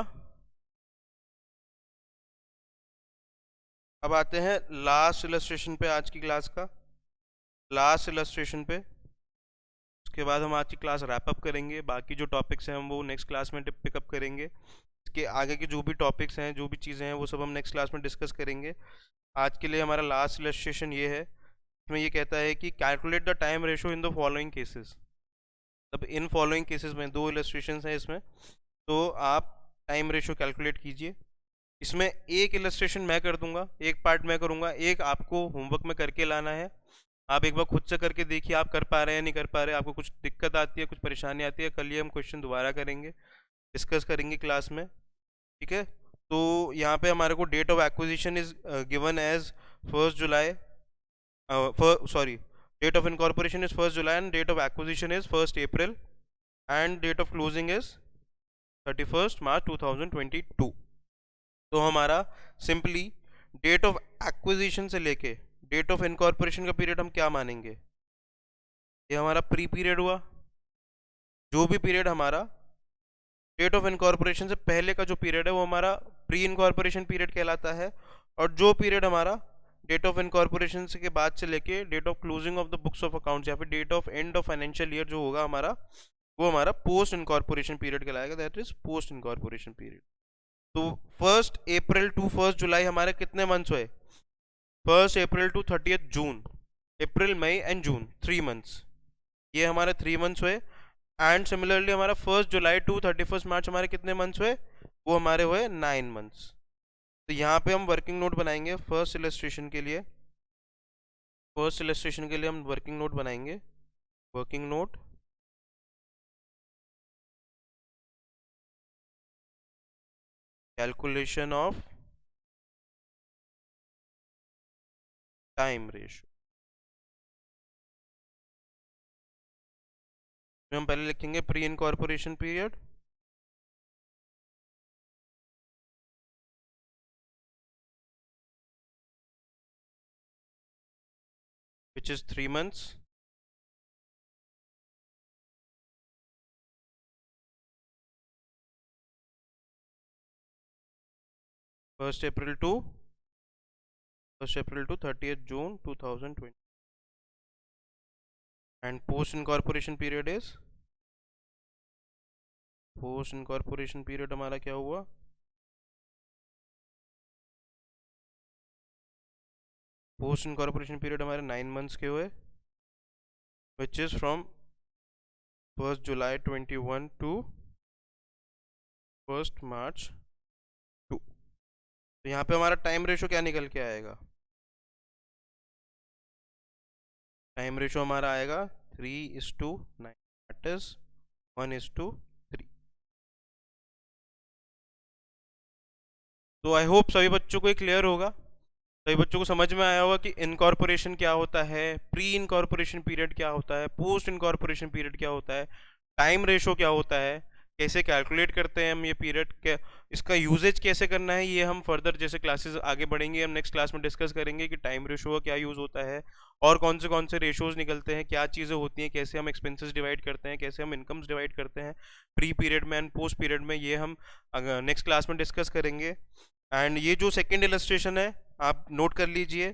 अब आते हैं लास्ट इलस्ट्रेशन पे, आज की क्लास का लास्ट इलस्ट्रेशन पे। उसके बाद हम आज की क्लास रैप अप करेंगे। बाकी जो टॉपिक्स हैं हम वो नेक्स्ट क्लास में पिकअप करेंगे। इसके आगे के जो भी टॉपिक्स हैं, जो भी चीज़ें हैं, वो सब हम नेक्स्ट क्लास में डिस्कस करेंगे। आज के लिए हमारा लास्ट इलस्ट्रेशन ये है। इसमें ये कहता है कि calculate the time ratio in the following cases. अब इन फॉलोइंग केसेस में दो इलस्ट्रेशन हैं इसमें, तो आप टाइम रेशो कैलकुलेट कीजिए। इसमें एक इलस्ट्रेशन मैं कर दूंगा, एक पार्ट मैं करूंगा, एक आपको होमवर्क में करके लाना है। आप एक बार खुद से करके देखिए आप कर पा रहे हैं या नहीं कर पा रहे हैं। आपको कुछ दिक्कत आती है, कुछ परेशानी आती है, कल ये हम क्वेश्चन दोबारा करेंगे, डिस्कस करेंगे क्लास में, ठीक है। तो यहाँ पे हमारे को date of acquisition is given as 1 July, sorry, date of incorporation is 1 July and date of acquisition is 1 April and date of closing is 31 March 2022। तो हमारा सिंपली डेट ऑफ एक्विजिशन से लेके डेट ऑफ इनकॉर्पोरेशन का period हम क्या मानेंगे? ये हमारा प्री पीरियड हुआ। जो भी पीरियड हमारा डेट ऑफ इनकॉर्पोरेशन से पहले का जो पीरियड है वो हमारा प्री इनकॉर्पोरेशन पीरियड कहलाता है। और जो पीरियड हमारा डेट ऑफ इनकॉर्पोरेशन के बाद से लेके date of closing of the books of accounts या फिर date of end of financial year जो होगा हमारा, वो हमारा पोस्ट इनकॉर्पोरेशन पीरियड कहलाएगा। That is post incorporation period. तो 1 अप्रैल टू 1 जुलाई हमारे कितने मंथ्स हुए? 1 April to 30 June, April, May and June, 3 months. ये हमारे 3 मंथ्स हुए। एंड सिमिलरली हमारा 1 जुलाई टू 31 मार्च हमारे कितने मंथ्स हुए? वो हमारे हुए 9 मंथ्स। तो यहाँ पे हम वर्किंग नोट बनाएंगे फर्स्ट इलस्ट्रेशन के लिए। फर्स्ट इलस्ट्रेशन के लिए हम वर्किंग नोट बनाएंगे। Working note, calculation of time ratio. हम पहले लिखेंगे pre incorporation period, which is 3 months, first April to 30 June 2020। And post incorporation period is, post incorporation period हमारा क्या हुआ? पोस्ट इनकॉर्पोरेशन पीरियड हमारे 9 मंथ्स के हुए, which is from 1 July 21 to 1 March 2। तो यहाँ पे हमारा टाइम रेशो क्या निकल के आएगा? टाइम रेशो हमारा आएगा 3:9, दैट इज 1:3। तो आई होप सभी बच्चों को ये क्लियर होगा, सभी बच्चों को समझ में आया होगा कि इनकॉर्पोरेशन क्या होता है, प्री इनकॉर्पोरेशन पीरियड क्या होता है, पोस्ट इनकॉर्पोरेशन पीरियड क्या होता है, टाइम रेशो क्या होता है, कैसे कैलकुलेट करते हैं हम ये पीरियड के, इसका यूजेज कैसे करना है। ये हम फर्दर जैसे क्लासेस आगे बढ़ेंगे हम नेक्स्ट क्लास में डिस्कस करेंगे कि टाइम रेशो का क्या यूज़ होता है और कौन से रेशोज निकलते हैं, क्या चीज़ें होती हैं, कैसे हम एक्सपेंसेस डिवाइड करते हैं, कैसे हम इनकम्स डिवाइड करते हैं प्री पीरियड में एंड पोस्ट पीरियड में। ये हम नेक्स्ट क्लास में डिस्कस करेंगे। एंड ये जो सेकेंड इलस्ट्रेशन है आप नोट कर लीजिए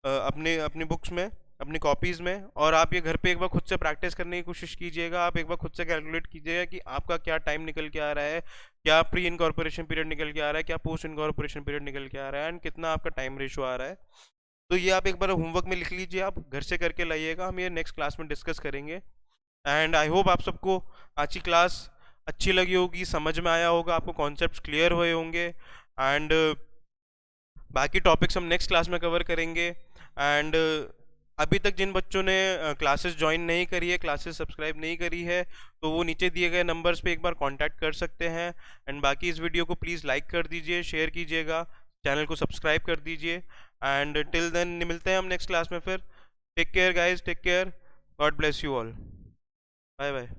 अपने अपनी बुक्स में, अपनी कॉपीज़ में, और आप ये घर पे एक बार खुद से प्रैक्टिस करने की कोशिश कीजिएगा। आप एक बार खुद से कैलकुलेट कीजिएगा कि आपका क्या टाइम निकल के आ रहा है, क्या प्री इनकॉर्पोरेशन पीरियड निकल के आ रहा है, क्या पोस्ट इनकॉर्पोरेशन पीरियड निकल के आ रहा है, एंड कितना आपका टाइम रेशो आ रहा है। तो ये आप एक बार होमवर्क में लिख लीजिए, आप घर से करके लाइएगा, हम ये नेक्स्ट क्लास में डिस्कस करेंगे। एंड आई होप आप सबको आज की क्लास अच्छी लगी होगी, समझ में आया होगा, आपको कॉन्सेप्ट्स क्लियर हुए होंगे। एंड बाकी टॉपिक्स हम नेक्स्ट क्लास में कवर करेंगे। एंड अभी तक जिन बच्चों ने क्लासेस ज्वाइन नहीं करी है, क्लासेस सब्सक्राइब नहीं करी है, तो वो नीचे दिए गए नंबर्स पे एक बार कांटेक्ट कर सकते हैं। एंड बाकी इस वीडियो को प्लीज़ लाइक कर दीजिए, शेयर कीजिएगा, चैनल को सब्सक्राइब कर दीजिए। एंड टिल देन मिलते हैं हम नेक्स्ट क्लास में फिर। Take care guys, take care, god bless you all, bye bye.